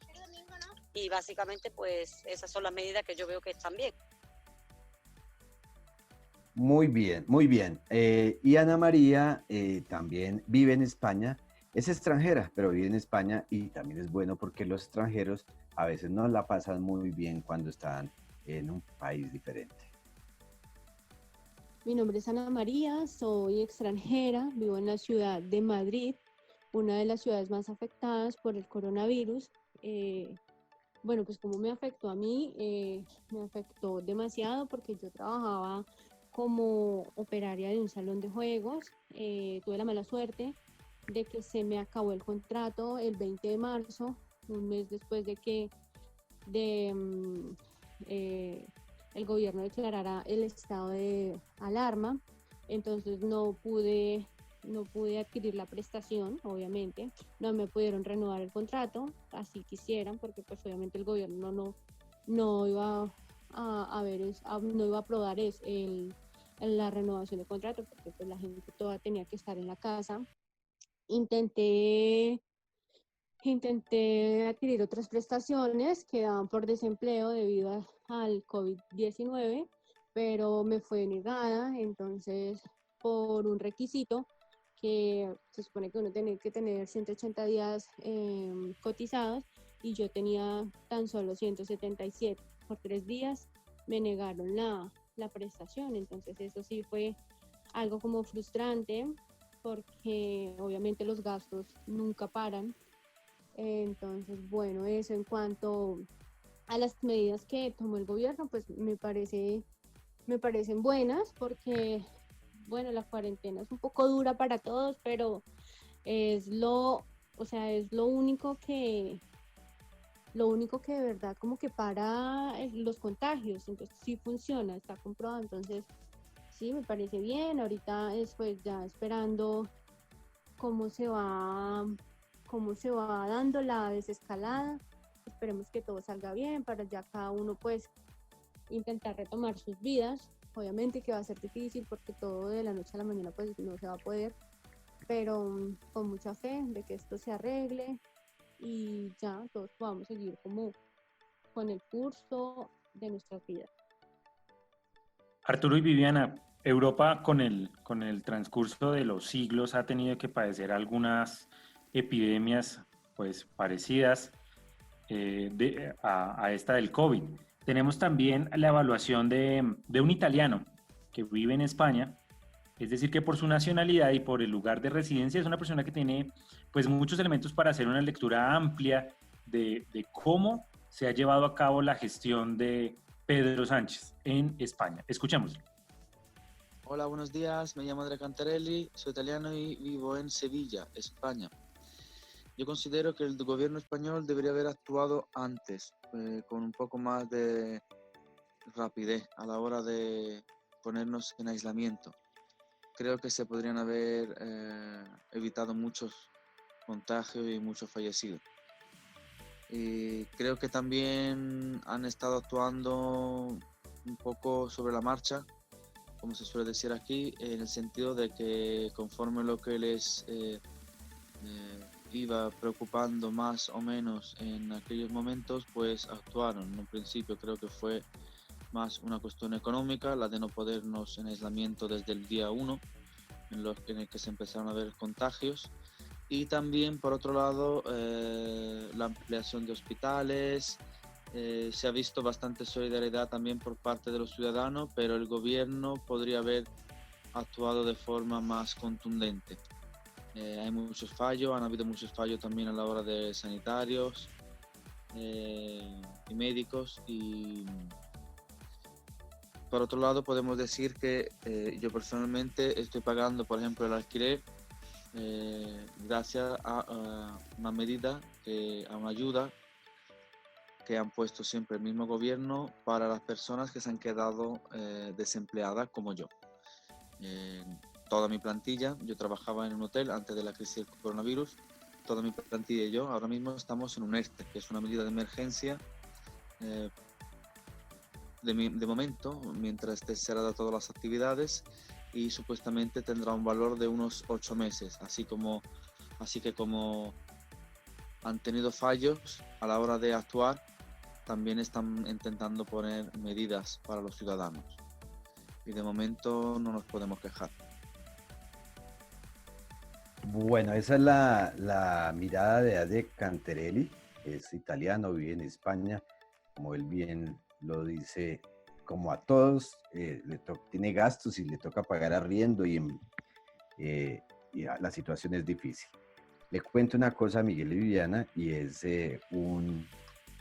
R: Y básicamente, pues, esas son las medidas que yo veo que están bien.
D: Muy bien, muy bien. Y Ana María también vive en España. Es extranjera, pero vive en España y también es bueno porque los extranjeros a veces no la pasan muy bien cuando están en un país diferente.
S: Mi nombre es Ana María, soy extranjera, vivo en la ciudad de Madrid, una de las ciudades más afectadas por el coronavirus. Bueno, pues como me afectó a mí, me afectó demasiado porque yo trabajaba como operaria de un salón de juegos. Tuve la mala suerte de que se me acabó el contrato el 20 de marzo, un mes después de que el gobierno declarara el estado de alarma. Entonces no pude adquirir la prestación, obviamente. No me pudieron renovar el contrato, así quisieran, porque pues obviamente el gobierno no iba no iba a aprobar la renovación del contrato, porque pues la gente toda tenía que estar en la casa. Intenté adquirir otras prestaciones que daban por desempleo debido al COVID-19, pero me fue negada. Entonces, por un requisito que se supone que uno tiene que tener 180 días cotizados, y yo tenía tan solo 177. Por 3 días me negaron la prestación. Entonces eso sí fue algo como frustrante, porque obviamente los gastos nunca paran. Entonces, bueno, eso en cuanto a las medidas que tomó el gobierno, pues me parecen buenas, porque, bueno, la cuarentena es un poco dura para todos, pero es lo único que de verdad como que para los contagios. Entonces sí funciona, está comprobado. Entonces sí, me parece bien. Ahorita pues ya esperando cómo se va dando la desescalada. Esperemos que todo salga bien para ya cada uno pues intentar retomar sus vidas. Obviamente que va a ser difícil porque todo de la noche a la mañana pues no se va a poder, pero con mucha fe de que esto se arregle y ya todos podamos seguir como con el curso de nuestras vidas.
B: Arturo y Viviana, Europa con el transcurso de los siglos ha tenido que padecer algunas epidemias pues parecidas a esta del COVID. Tenemos también la evaluación de un italiano que vive en España, es decir, que por su nacionalidad y por el lugar de residencia es una persona que tiene pues muchos elementos para hacer una lectura amplia de cómo se ha llevado a cabo la gestión de Pedro Sánchez en España. Escuchémoslo.
T: Hola, buenos días. Me llamo Andrea Cantarelli, soy italiano y vivo en Sevilla, España. Yo considero que el gobierno español debería haber actuado antes, con un poco más de rapidez a la hora de ponernos en aislamiento. Creo que se podrían haber evitado muchos contagios y muchos fallecidos. Y creo que también han estado actuando un poco sobre la marcha, como se suele decir aquí, en el sentido de que conforme lo que les iba preocupando más o menos en aquellos momentos, pues actuaron. En un principio creo que fue más una cuestión económica, la de no podernos en aislamiento desde el día 1, en el que se empezaron a ver contagios. Y también, por otro lado, la ampliación de hospitales. Se ha visto bastante solidaridad también por parte de los ciudadanos, pero el gobierno podría haber actuado de forma más contundente. Hay muchos fallos, han habido muchos fallos también a la hora de sanitarios, y médicos. Y por otro lado podemos decir que yo personalmente estoy pagando, por ejemplo, el alquiler gracias a una medida, a una ayuda que han puesto siempre el mismo gobierno para las personas que se han quedado desempleadas como yo. Toda mi plantilla, yo trabajaba en un hotel antes de la crisis del coronavirus, toda mi plantilla y yo ahora mismo estamos en un ERTE, que es una medida de emergencia de momento, mientras esté cerrada todas las actividades, y supuestamente tendrá un valor de unos 8 meses, así que como han tenido fallos a la hora de actuar, también están intentando poner medidas para los ciudadanos. Y de momento no nos podemos quejar.
D: Bueno, esa es la mirada de Ade Cantarelli, es italiano, vive en España, como él bien lo dice, como a todos, tiene gastos y le toca pagar arriendo y la situación es difícil. Le cuento una cosa a Miguel y Viviana, y es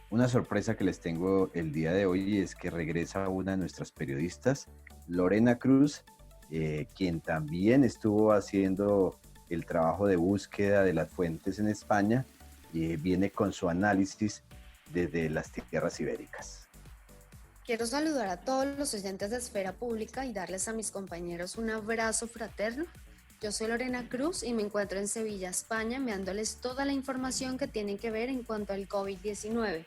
D: una sorpresa que les tengo el día de hoy, y es que regresa una de nuestras periodistas, Lorena Cruz, quien también estuvo haciendo el trabajo de búsqueda de las fuentes en España, y viene con su análisis desde las tierras ibéricas.
U: Quiero saludar a todos los oyentes de Esfera Pública y darles a mis compañeros un abrazo fraterno. Yo soy Lorena Cruz y me encuentro en Sevilla, España, enviándoles toda la información que tienen que ver en cuanto al COVID-19.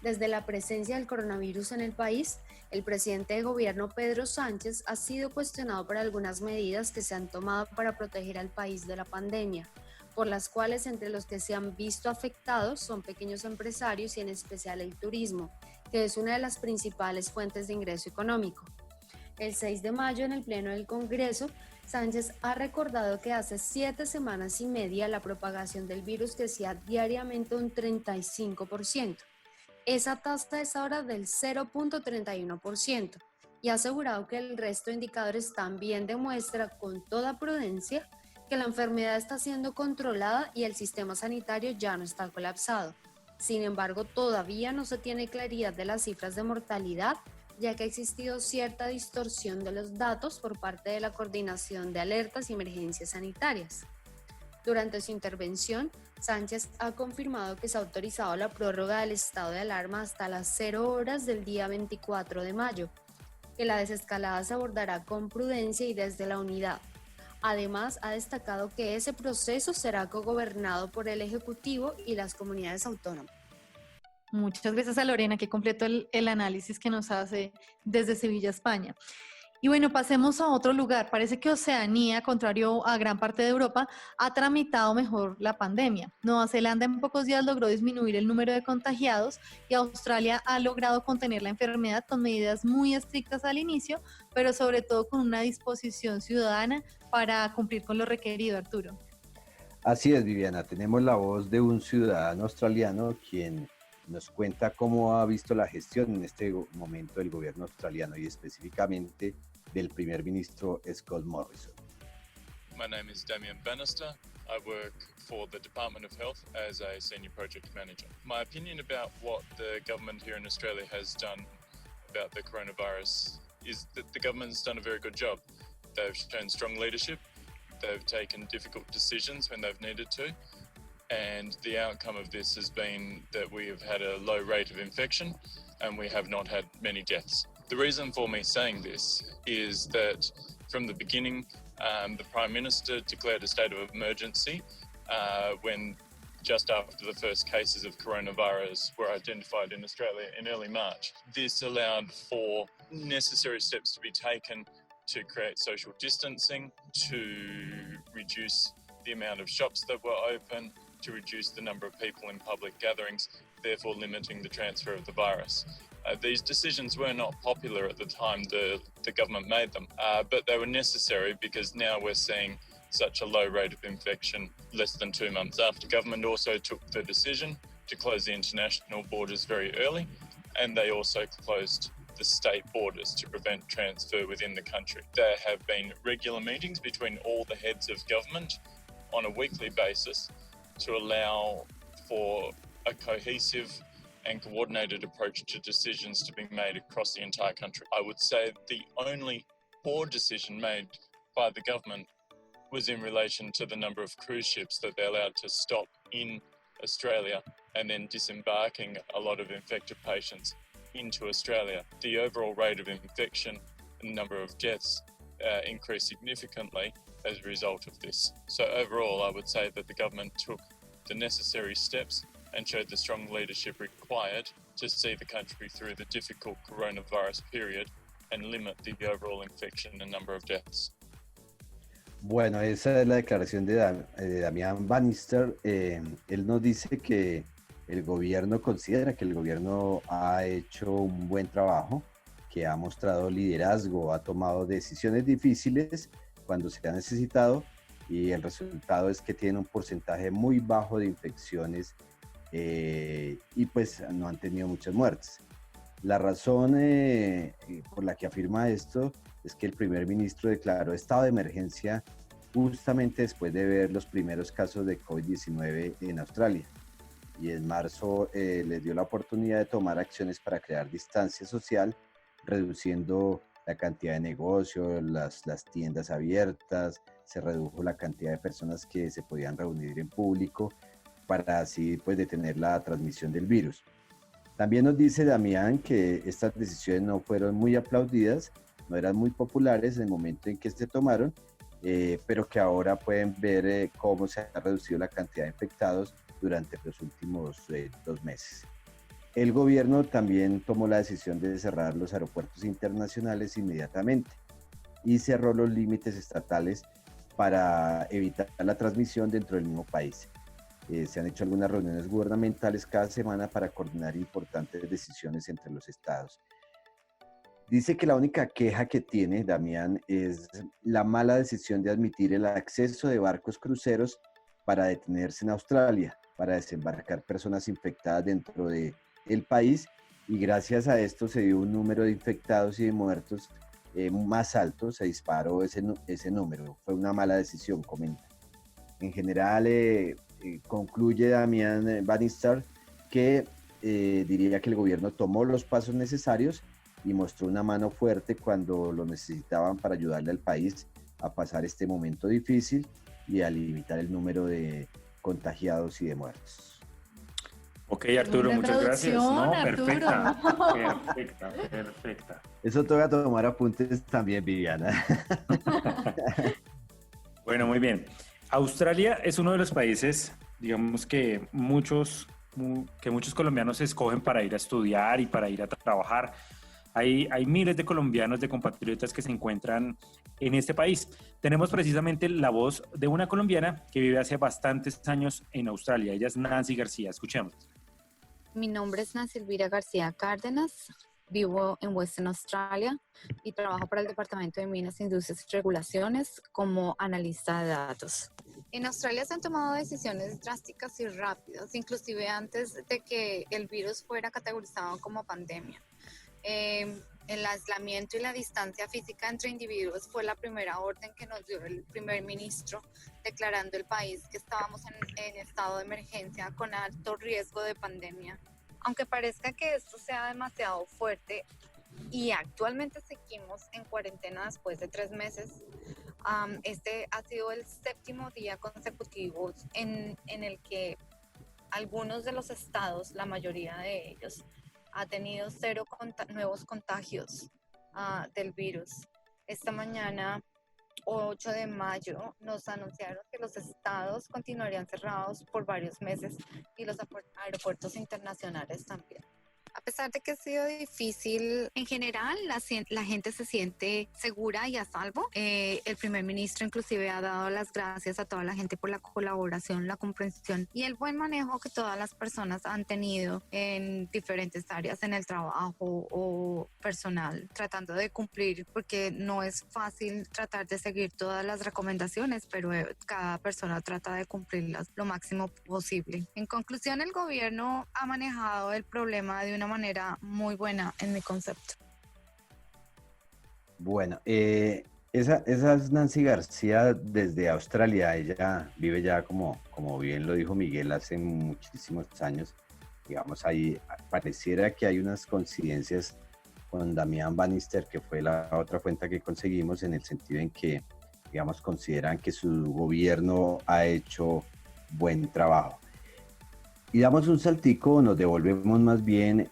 U: Desde la presencia del coronavirus en el país, el presidente de gobierno Pedro Sánchez ha sido cuestionado por algunas medidas que se han tomado para proteger al país de la pandemia, por las cuales entre los que se han visto afectados son pequeños empresarios y en especial el turismo, que es una de las principales fuentes de ingreso económico. El 6 de mayo, en el Pleno del Congreso, Sánchez ha recordado que hace 7 semanas y media la propagación del virus crecía diariamente un 35%. Esa tasa es ahora del 0.31% y ha asegurado que el resto de indicadores también demuestra con toda prudencia que la enfermedad está siendo controlada y el sistema sanitario ya no está colapsado. Sin embargo, todavía no se tiene claridad de las cifras de mortalidad, ya que ha existido cierta distorsión de los datos por parte de la Coordinación de Alertas y Emergencias Sanitarias. Durante su intervención, Sánchez ha confirmado que se ha autorizado la prórroga del estado de alarma hasta las 0 horas del día 24 de mayo, que la desescalada se abordará con prudencia y desde la unidad. Además, ha destacado que ese proceso será cogobernado por el Ejecutivo y las comunidades autónomas.
C: Muchas gracias a Lorena, que completó el análisis que nos hace desde Sevilla, España. Y bueno, pasemos a otro lugar. Parece que Oceanía, contrario a gran parte de Europa, ha tramitado mejor la pandemia. Nueva Zelanda en pocos días logró disminuir el número de contagiados y Australia ha logrado contener la enfermedad con medidas muy estrictas al inicio, pero sobre todo con una disposición ciudadana para cumplir con lo requerido, Arturo.
D: Así es, Viviana. Tenemos la voz de un ciudadano australiano quien nos cuenta cómo ha visto la gestión en este momento del gobierno australiano y específicamente del primer ministro Scott Morrison.
V: My name is Damien Bannister. I work for the Department of Health as a Senior Project Manager. My opinion about what the government here in Australia has done about the coronavirus is that the government's done a very good job. They've shown strong leadership. They've taken difficult decisions when they've needed to. And the outcome of this has been that we have had a low rate of infection and we have not had many deaths. The reason for me saying this is that from the beginning, the Prime Minister declared a state of emergency when just after the first cases of coronavirus were identified in Australia in early March. This allowed for necessary steps to be taken to create social distancing, to reduce the amount of shops that were open, to reduce the number of people in public gatherings, therefore limiting the transfer of the virus. These decisions were not popular at the time the government made them, but they were necessary because now we're seeing such a low rate of infection less than 2 months after. Government also took the decision to close the international borders very early, and they also closed the state borders to prevent transfer within the country. There have been regular meetings between all the heads of government on a weekly basis to allow for a cohesive and coordinated approach to decisions to be made across the entire country. I would say the only poor decision made by the government was in relation to the number of cruise ships that they allowed to stop in Australia and then disembarking a lot of infected patients into Australia. The overall rate of infection and number of deaths increased significantly as a result of this. So overall, I would say that the government took the necessary steps and showed the strong leadership required to see the country through the difficult coronavirus period and limit the overall infection and number of deaths.
D: Bueno, esa es la declaración de Damian Bannister. Él nos dice que el gobierno considera que el gobierno ha hecho un buen trabajo, que ha mostrado liderazgo, ha tomado decisiones difíciles cuando se ha necesitado y el resultado es que tiene un porcentaje muy bajo de infecciones y pues no han tenido muchas muertes. La razón por la que afirma esto es que el primer ministro declaró estado de emergencia justamente después de ver los primeros casos de COVID-19 en Australia. Y en marzo les dio la oportunidad de tomar acciones para crear distancia social, reduciendo la cantidad de negocios, las tiendas abiertas, se redujo la cantidad de personas que se podían reunir en público para así pues detener la transmisión del virus. También nos dice Damián que estas decisiones no fueron muy aplaudidas, no eran muy populares en el momento en que se tomaron, pero que ahora pueden ver cómo se ha reducido la cantidad de infectados durante los últimos 2 meses. El gobierno también tomó la decisión de cerrar los aeropuertos internacionales inmediatamente y cerró los límites estatales para evitar la transmisión dentro del mismo país. Se han hecho algunas reuniones gubernamentales cada semana para coordinar importantes decisiones entre los estados. Dice que la única queja que tiene Damián es la mala decisión de admitir el acceso de barcos cruceros para detenerse en Australia, para desembarcar personas infectadas dentro del país, y gracias a esto se dio un número de infectados y de muertos más alto, se disparó ese número. Fue una mala decisión, comenta. En general, concluye Damian Bannister que diría que el gobierno tomó los pasos necesarios y mostró una mano fuerte cuando lo necesitaban para ayudarle al país a pasar este momento difícil y a limitar el número de contagiados y de muertos.
B: Ok, Arturo, muchas gracias. No, perfecta, perfecta.
D: Eso toca tomar apuntes también, Viviana.
B: Bueno, muy bien. Australia es uno de los países, digamos que muchos colombianos escogen para ir a estudiar y para ir a trabajar. Hay miles de colombianos, de compatriotas que se encuentran en este país. Tenemos precisamente la voz de una colombiana que vive hace bastantes años en Australia. Ella es Nancy García. Escuchemos.
A: Mi nombre es Nancy Elvira García Cárdenas. Vivo en Western Australia y trabajo para el Departamento de Minas, Industrias y Regulaciones como analista de datos. En Australia se han tomado decisiones drásticas y rápidas, inclusive antes de que el virus fuera categorizado como pandemia. El aislamiento y la distancia física entre individuos fue la primera orden que nos dio el primer ministro, declarando el país que estábamos en estado de emergencia con alto riesgo de pandemia. Aunque parezca que esto sea demasiado fuerte y actualmente seguimos en cuarentena después de 3 meses, este ha sido el 7º día consecutivo en el que algunos de los estados, la mayoría de ellos, ha tenido 0 nuevos contagios del virus. Esta mañana, 8 de mayo, nos anunciaron que los estados continuarían cerrados por varios meses y los aeropuertos internacionales también. A pesar de que ha sido difícil, en general la gente se siente segura y a salvo. El primer ministro inclusive ha dado las gracias a toda la gente por la colaboración, la comprensión y el buen manejo que todas las personas han tenido en diferentes áreas, en el trabajo o personal, tratando de cumplir, porque no es fácil tratar de seguir todas las recomendaciones, pero cada persona trata de cumplirlas lo máximo posible. En conclusión, el gobierno ha manejado el problema de una manera muy buena en mi concepto.
D: Bueno, esa es Nancy García desde Australia. Ella vive ya, como bien lo dijo Miguel, hace muchísimos años. digamos, ahí pareciera que hay unas coincidencias con Damián Bannister, que fue la otra fuente que conseguimos, en el sentido en que, digamos, consideran que su gobierno ha hecho buen trabajo. Y damos un saltico, nos devolvemos más bien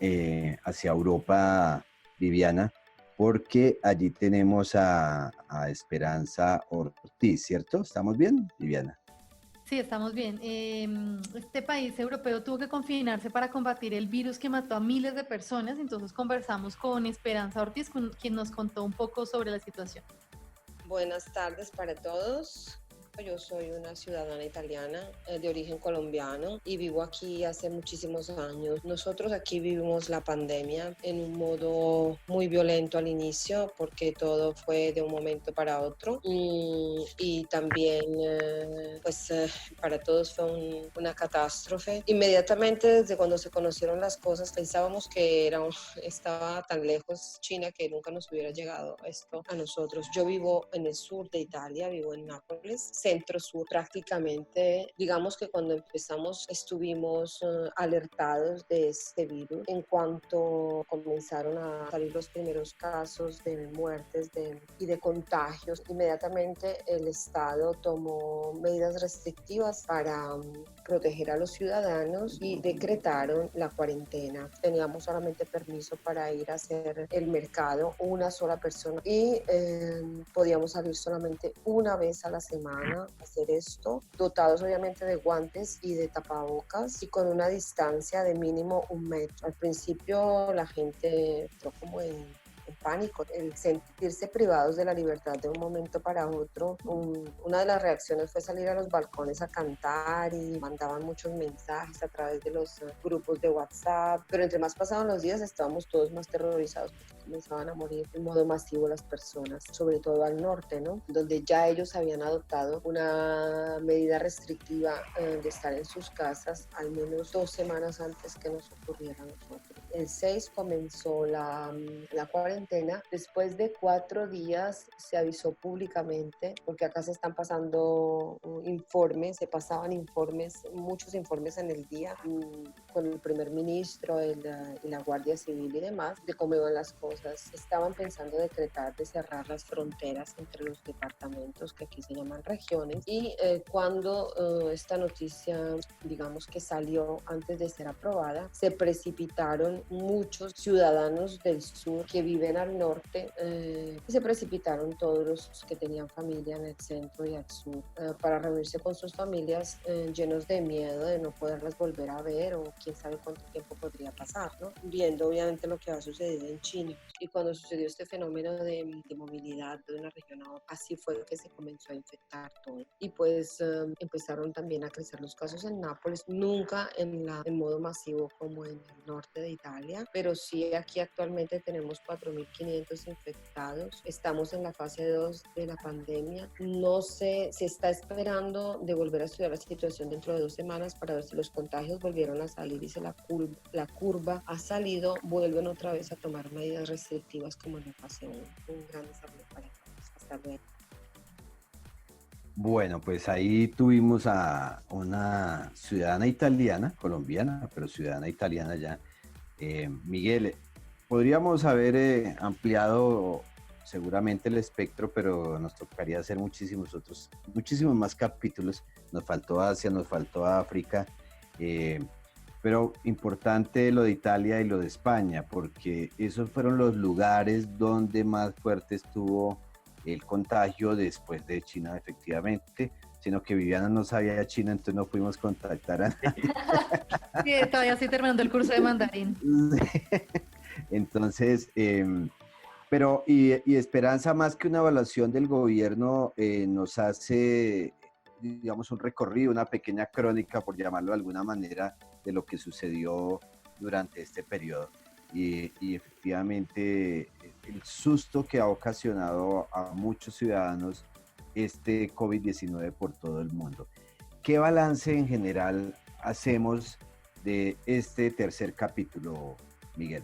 D: hacia Europa, Viviana, porque allí tenemos a Esperanza Ortiz, ¿cierto? ¿Estamos bien, Viviana?
C: Sí, estamos bien. Este país europeo tuvo que confinarse para combatir el virus que mató a miles de personas, entonces conversamos con Esperanza Ortiz, quien nos contó un poco sobre la situación.
E: Buenas tardes para todos. Yo soy una ciudadana italiana de origen colombiano y vivo aquí hace muchísimos años. Nosotros aquí vivimos la pandemia en un modo muy violento al inicio porque todo fue de un momento para otro y también para todos fue una catástrofe. Inmediatamente desde cuando se conocieron las cosas pensábamos que estaba tan lejos China que nunca nos hubiera llegado esto a nosotros. Yo vivo en el sur de Italia, vivo en Nápoles, centro-sur prácticamente. Digamos que cuando empezamos estuvimos alertados de este virus. En cuanto comenzaron a salir los primeros casos de muertes y de contagios, inmediatamente el Estado tomó medidas restrictivas para proteger a los ciudadanos y decretaron la cuarentena. Teníamos solamente permiso para ir a hacer el mercado, una sola persona, y podíamos salir solamente una vez a la semana a hacer esto, dotados obviamente de guantes y de tapabocas y con una distancia de mínimo 1 metro. Al principio la gente entró como en pánico, el sentirse privados de la libertad de un momento para otro. Una de las reacciones fue salir a los balcones a cantar y mandaban muchos mensajes a través de los grupos de WhatsApp, pero entre más pasaban los días estábamos todos más terrorizados porque comenzaban a morir de modo masivo las personas, sobre todo al norte, ¿no? Donde ya ellos habían adoptado una medida restrictiva de estar en sus casas al menos 2 semanas antes que nos ocurriera a nosotros. El 6 comenzó la cuarentena. Después de 4 días se avisó públicamente, porque acá se están pasando informes, se pasaban informes, muchos informes en el día, con el primer ministro y la Guardia Civil y demás, de cómo iban las cosas. Estaban pensando decretar de cerrar las fronteras entre los departamentos, que aquí se llaman regiones, y cuando esta noticia, digamos que salió antes de ser aprobada, se precipitaron muchos ciudadanos del sur que viven al norte, se precipitaron todos los que tenían familia en el centro y al sur para reunirse con sus familias, llenos de miedo de no poderlas volver a ver o quién sabe cuánto tiempo podría pasar, ¿no? Viendo obviamente lo que ha sucedido en China. Y cuando sucedió este fenómeno de movilidad de una región a otra, así fue que se comenzó a infectar todo. Y pues empezaron también a crecer los casos en Nápoles, nunca en modo masivo como en el norte de Italia, pero sí aquí actualmente tenemos 4.500 infectados. Estamos en la fase 2 de la pandemia. No sé, se está esperando de volver a estudiar la situación dentro de 2 semanas para ver si los contagios volvieron a salir y si la curva ha salido, vuelven otra vez a tomar medidas restrictivas como en la fase 1. Un gran saludo para todos. Hasta luego.
D: Bueno, pues ahí tuvimos a una ciudadana italiana, colombiana, pero ciudadana italiana ya. Miguel, podríamos haber ampliado seguramente el espectro, pero nos tocaría hacer muchísimos más capítulos. Nos faltó Asia, nos faltó África, pero importante lo de Italia y lo de España, porque esos fueron los lugares donde más fuerte estuvo el contagio después de China, efectivamente, sino que Viviana no sabía China, entonces no pudimos contactar a nadie.
C: Sí, todavía estoy terminando el curso de mandarín.
D: Entonces, pero y Esperanza, más que una evaluación del gobierno, nos hace, digamos, un recorrido, una pequeña crónica, por llamarlo de alguna manera, de lo que sucedió durante este periodo. Y efectivamente, el susto que ha ocasionado a muchos ciudadanos este COVID-19 por todo el mundo. ¿Qué balance en general hacemos de este tercer capítulo, Miguel?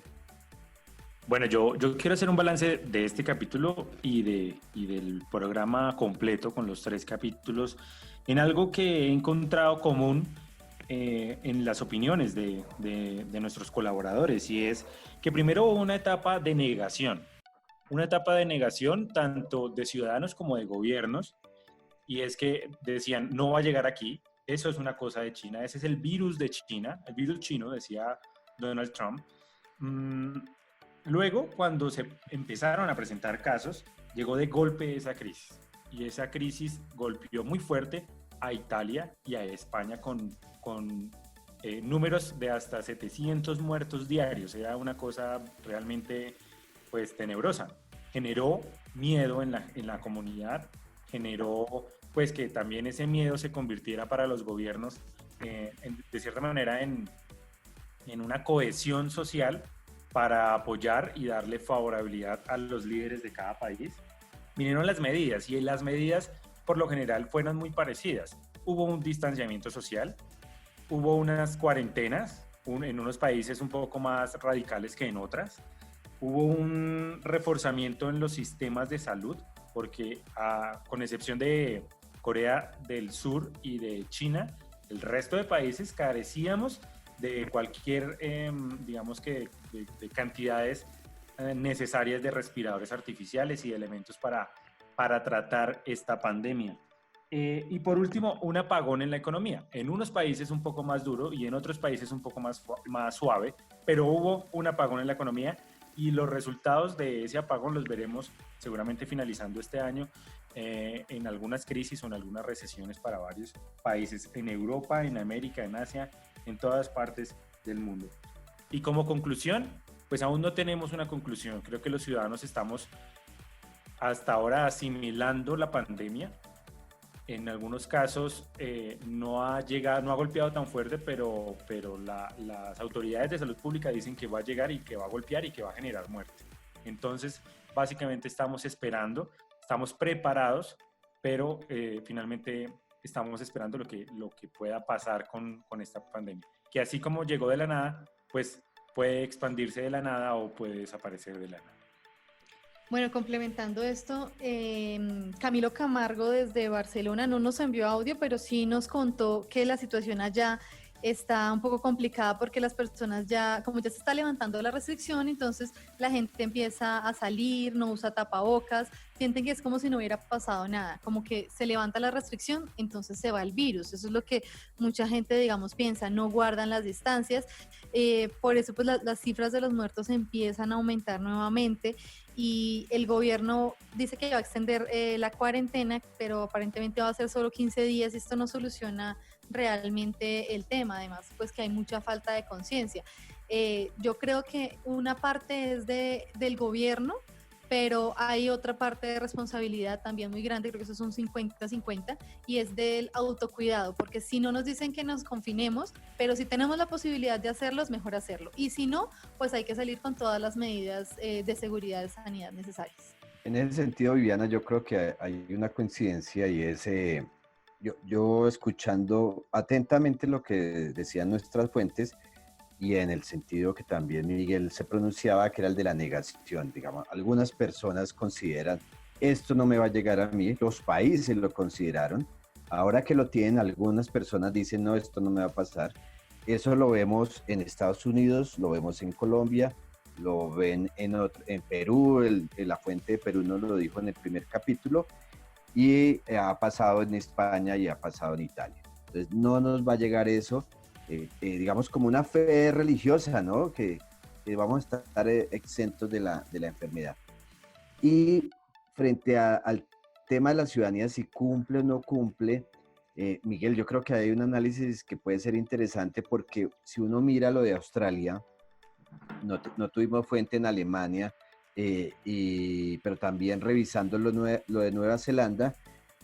B: Bueno, yo quiero hacer un balance de este capítulo y del programa completo con los 3 capítulos en algo que he encontrado común en las opiniones de nuestros colaboradores, y es que primero hubo una etapa de negación tanto de ciudadanos como de gobiernos, y es que decían, no va a llegar aquí, eso es una cosa de China, ese es el virus de China, el virus chino, decía Donald Trump. Luego, cuando se empezaron a presentar casos, llegó de golpe esa crisis, y esa crisis golpeó muy fuerte a Italia y a España con números de hasta 700 muertos diarios. Era una cosa realmente pues tenebrosa. Generó miedo en la comunidad, generó pues que también ese miedo se convirtiera para los gobiernos de cierta manera en una cohesión social para apoyar y darle favorabilidad a los líderes de cada país. Vinieron las medidas, y las medidas por lo general fueron muy parecidas. Hubo un distanciamiento social, hubo unas cuarentenas, en unos países un poco más radicales que en otras. Hubo un reforzamiento en los sistemas de salud, porque con excepción de Corea del Sur y de China, el resto de países carecíamos de cualquier, digamos que, de cantidades necesarias de respiradores artificiales y de elementos para tratar esta pandemia. Y por último, un apagón en la economía. En unos países un poco más duro y en otros países un poco más suave, pero hubo un apagón en la economía, y los resultados de ese apagón los veremos seguramente finalizando este año en algunas crisis o en algunas recesiones para varios países, en Europa, en América, en Asia, en todas partes del mundo. Y como conclusión, pues aún no tenemos una conclusión. Creo que los ciudadanos estamos hasta ahora asimilando la pandemia. En algunos casos no ha golpeado tan fuerte, pero las autoridades de salud pública dicen que va a llegar y que va a golpear y que va a generar muerte. Entonces, básicamente estamos esperando, estamos preparados, pero finalmente estamos esperando lo que pueda pasar con esta pandemia. Que así como llegó de la nada, pues puede expandirse de la nada o puede desaparecer de la nada.
C: Bueno, complementando esto, Camilo Camargo desde Barcelona no nos envió audio, pero sí nos contó que la situación allá está un poco complicada porque las personas como ya se está levantando la restricción, entonces la gente empieza a salir, no usa tapabocas, sienten que es como si no hubiera pasado nada, como que se levanta la restricción, entonces se va el virus. Eso es lo que mucha gente, digamos, piensa, no guardan las distancias, por eso pues las cifras de los muertos empiezan a aumentar nuevamente, y el gobierno dice que va a extender la cuarentena, pero aparentemente va a ser solo 15 días, y esto no soluciona realmente el tema. Además, pues que hay mucha falta de conciencia. Yo creo que una parte es del gobierno, pero hay otra parte de responsabilidad también muy grande, creo que eso son 50-50, y es del autocuidado, porque si no nos dicen que nos confinemos, pero si tenemos la posibilidad de hacerlo, es mejor hacerlo, y si no, pues hay que salir con todas las medidas de seguridad y sanidad necesarias.
D: En ese sentido, Viviana, yo creo que hay una coincidencia, y es yo escuchando atentamente lo que decían nuestras fuentes, y en el sentido que también Miguel se pronunciaba, que era el de la negación. Digamos, algunas personas consideran, esto no me va a llegar a mí, los países lo consideraron, ahora que lo tienen, algunas personas dicen, no, esto no me va a pasar. Eso lo vemos en Estados Unidos, lo vemos en Colombia, lo ven en Perú, la fuente de Perú nos lo dijo en el primer capítulo, y ha pasado en España y ha pasado en Italia. Entonces no nos va a llegar eso, digamos como una fe religiosa, ¿no? Que vamos a estar exentos de la enfermedad. Y frente al tema de la ciudadanía, si cumple o no cumple, Miguel, yo creo que hay un análisis que puede ser interesante, porque si uno mira lo de Australia, no tuvimos fuente en Alemania, pero también revisando lo de Nueva Zelanda,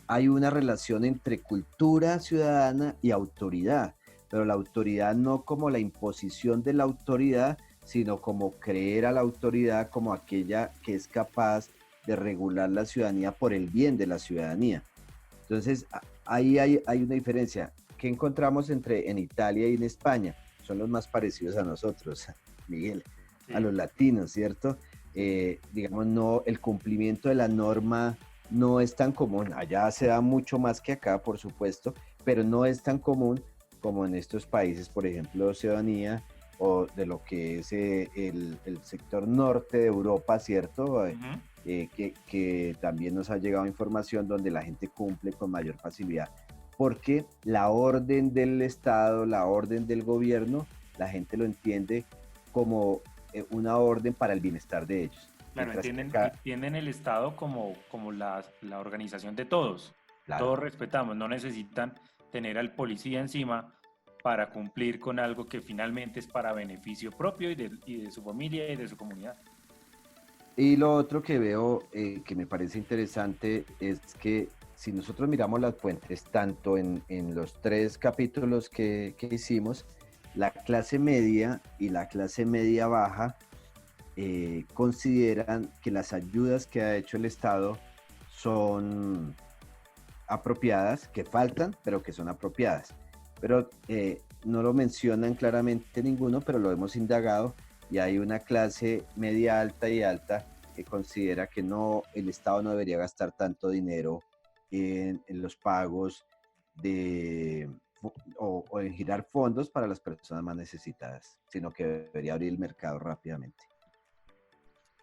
D: hay una relación entre cultura ciudadana y autoridad, pero la autoridad no como la imposición de la autoridad, sino como creer a la autoridad como aquella que es capaz de regular la ciudadanía por el bien de la ciudadanía. Entonces, ahí hay una diferencia. ¿Qué encontramos en Italia y en España? Son los más parecidos a nosotros, Miguel, sí, a los latinos, ¿cierto? Digamos, no, el cumplimiento de la norma no es tan común. Allá se da mucho más que acá, por supuesto, pero no es tan común como en estos países, por ejemplo, Oceanía, o de lo que es el sector norte de Europa, ¿cierto? Que también nos ha llegado información donde la gente cumple con mayor facilidad, porque la orden del Estado, la orden del gobierno, la gente lo entiende como una orden para el bienestar de ellos.
B: Claro, entienden el Estado como la organización de todos.
D: Claro.
B: Todos respetamos, no necesitan tener al policía encima para cumplir con algo que finalmente es para beneficio propio y de su familia y de su comunidad.
D: Y lo otro que veo que me parece interesante es que si nosotros miramos las fuentes, tanto en los 3 capítulos que hicimos, la clase media y la clase media baja consideran que las ayudas que ha hecho el Estado son apropiadas, que faltan, pero que son apropiadas. Pero no lo mencionan claramente ninguno, pero lo hemos indagado y hay una clase media alta y alta que considera que no, el Estado no debería gastar tanto dinero en los pagos o en girar fondos para las personas más necesitadas, sino que debería abrir el mercado rápidamente.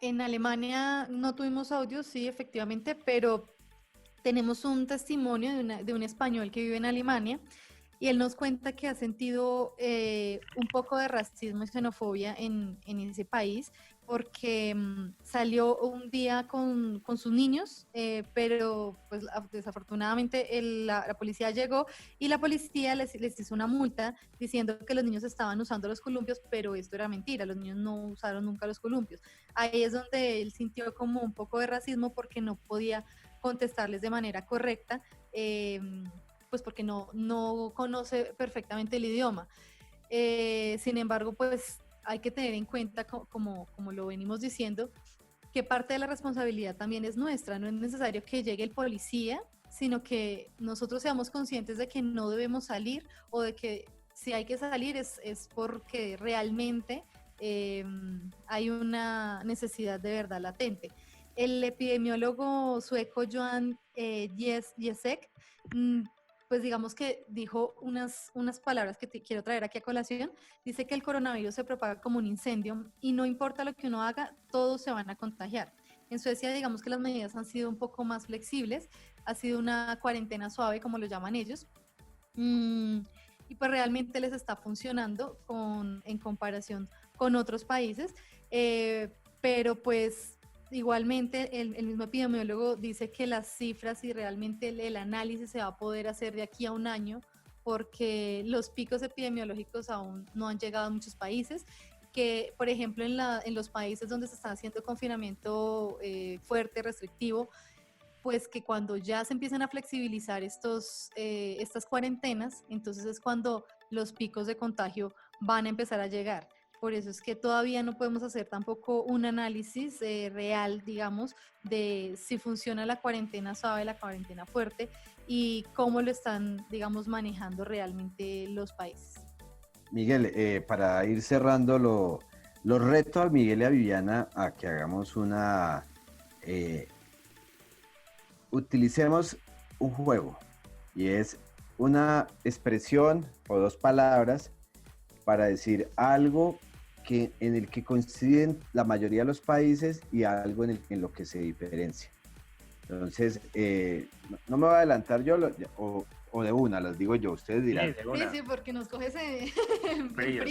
C: En Alemania no tuvimos audio, sí, efectivamente, pero tenemos un testimonio de un español que vive en Alemania y él nos cuenta que ha sentido un poco de racismo y xenofobia en ese país porque salió un día con sus niños, pero pues desafortunadamente la policía llegó y la policía les hizo una multa diciendo que los niños estaban usando los columpios, pero esto era mentira, los niños no usaron nunca los columpios. Ahí es donde él sintió como un poco de racismo porque no podía contestarles de manera correcta, pues porque no conoce perfectamente el idioma. Sin embargo, pues hay que tener en cuenta, como lo venimos diciendo, que parte de la responsabilidad también es nuestra. No es necesario que llegue el policía, sino que nosotros seamos conscientes de que no debemos salir o de que si hay que salir es porque realmente hay una necesidad de verdad latente. El epidemiólogo sueco Johan Jesek, pues digamos que dijo unas palabras que te quiero traer aquí a colación. Dice que el coronavirus se propaga como un incendio y no importa lo que uno haga, todos se van a contagiar. En Suecia, digamos que las medidas han sido un poco más flexibles, ha sido una cuarentena suave, como lo llaman ellos, y pues realmente les está funcionando en comparación con otros países, pero pues igualmente el mismo epidemiólogo dice que las cifras y realmente el análisis se va a poder hacer de aquí a un año porque los picos epidemiológicos aún no han llegado a muchos países, que por ejemplo en los países donde se está haciendo confinamiento fuerte, restrictivo, pues que cuando ya se empiezan a flexibilizar estas cuarentenas, entonces es cuando los picos de contagio van a empezar a llegar. Por eso es que todavía no podemos hacer tampoco un análisis real, digamos, de si funciona la cuarentena suave, la cuarentena fuerte y cómo lo están, digamos, manejando realmente los países.
D: Miguel, para ir cerrando, los reto a Miguel y a Viviana a que hagamos utilicemos un juego y es una expresión o 2 palabras para decir algo en el que coinciden la mayoría de los países y algo en lo que se diferencia. Entonces, no me voy a adelantar yo o de una, las digo yo, ustedes dirán.
C: Sí, porque nos coges en frío.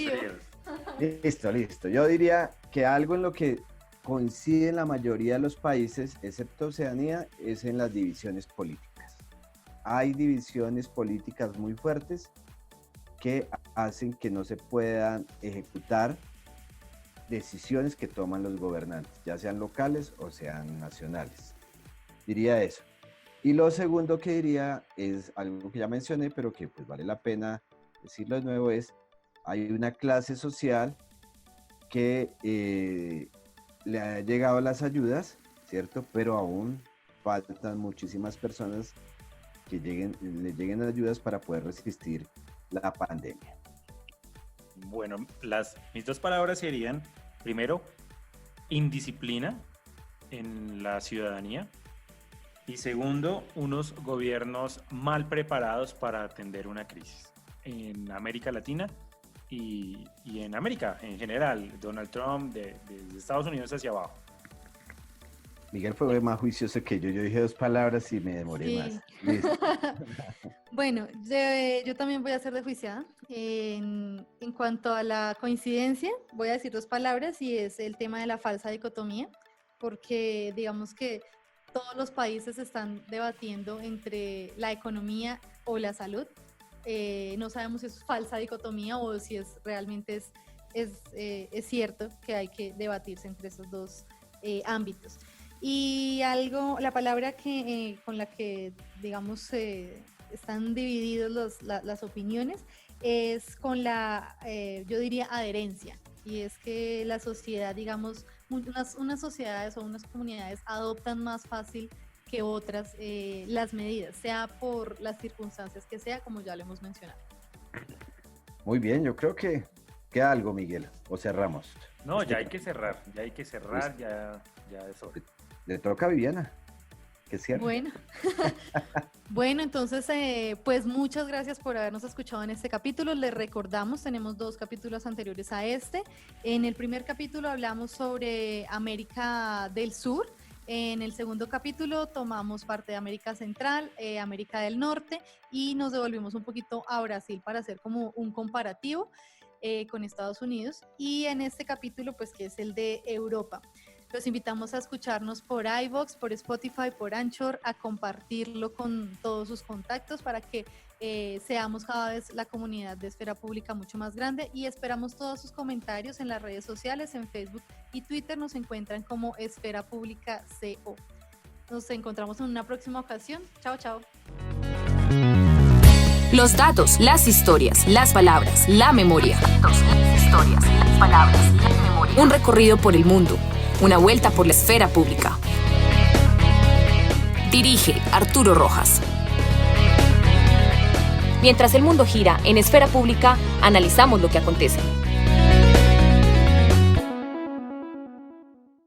D: Listo. Yo diría que algo en lo que coinciden la mayoría de los países, excepto Oceanía, es en las divisiones políticas. Hay divisiones políticas muy fuertes que hacen que no se puedan ejecutar decisiones que toman los gobernantes, ya sean locales o sean nacionales. Diría eso. Y lo segundo que diría es algo que ya mencioné, pero que pues vale la pena decirlo de nuevo, hay una clase social que le ha llegado las ayudas, ¿cierto? Pero aún faltan muchísimas personas que le lleguen ayudas para poder resistir la pandemia.
B: Bueno, mis 2 palabras serían, primero, indisciplina en la ciudadanía y segundo, unos gobiernos mal preparados para atender una crisis. en América Latina y en América en general. Donald Trump de Estados Unidos hacia abajo.
D: Miguel fue más juicioso que yo. Yo dije 2 palabras y me demoré más. Listo.
C: Bueno, yo también voy a ser desjuiciada. En cuanto a la coincidencia, voy a decir 2 palabras y es el tema de la falsa dicotomía, porque digamos que todos los países están debatiendo entre la economía o la salud. No sabemos si es falsa dicotomía o si es realmente es cierto que hay que debatirse entre esos 2 ámbitos. Y la palabra con la que, digamos, están divididos las opiniones es con yo diría, adherencia. Y es que la sociedad, digamos, unas sociedades o unas comunidades adoptan más fácil que otras las medidas, sea por las circunstancias que sea, como ya lo hemos mencionado.
D: Muy bien, yo creo que queda algo, Miguel, o cerramos.
B: No, ya hay que cerrar, ya es hora.
D: Le toca a Viviana, que cierre.
C: Bueno, entonces, pues muchas gracias por habernos escuchado en este capítulo. Les recordamos, tenemos 2 capítulos anteriores a este. En el primer capítulo hablamos sobre América del Sur. En el segundo capítulo tomamos parte de América Central, América del Norte y nos devolvimos un poquito a Brasil para hacer como un comparativo con Estados Unidos. Y en este capítulo, pues que es el de Europa. Los invitamos a escucharnos por iVoox, por Spotify, por Anchor, a compartirlo con todos sus contactos para que seamos cada vez la comunidad de Esfera Pública mucho más grande y esperamos todos sus comentarios en las redes sociales, en Facebook y Twitter nos encuentran como Esfera Pública CO. Nos encontramos en una próxima ocasión. Chao, chao.
F: Los datos, las historias, las palabras, la memoria. Los datos, las historias, las palabras, la memoria. Un recorrido por el mundo. Una vuelta por la esfera pública. Dirige Arturo Rojas. Mientras el mundo gira en Esfera Pública, analizamos lo que acontece.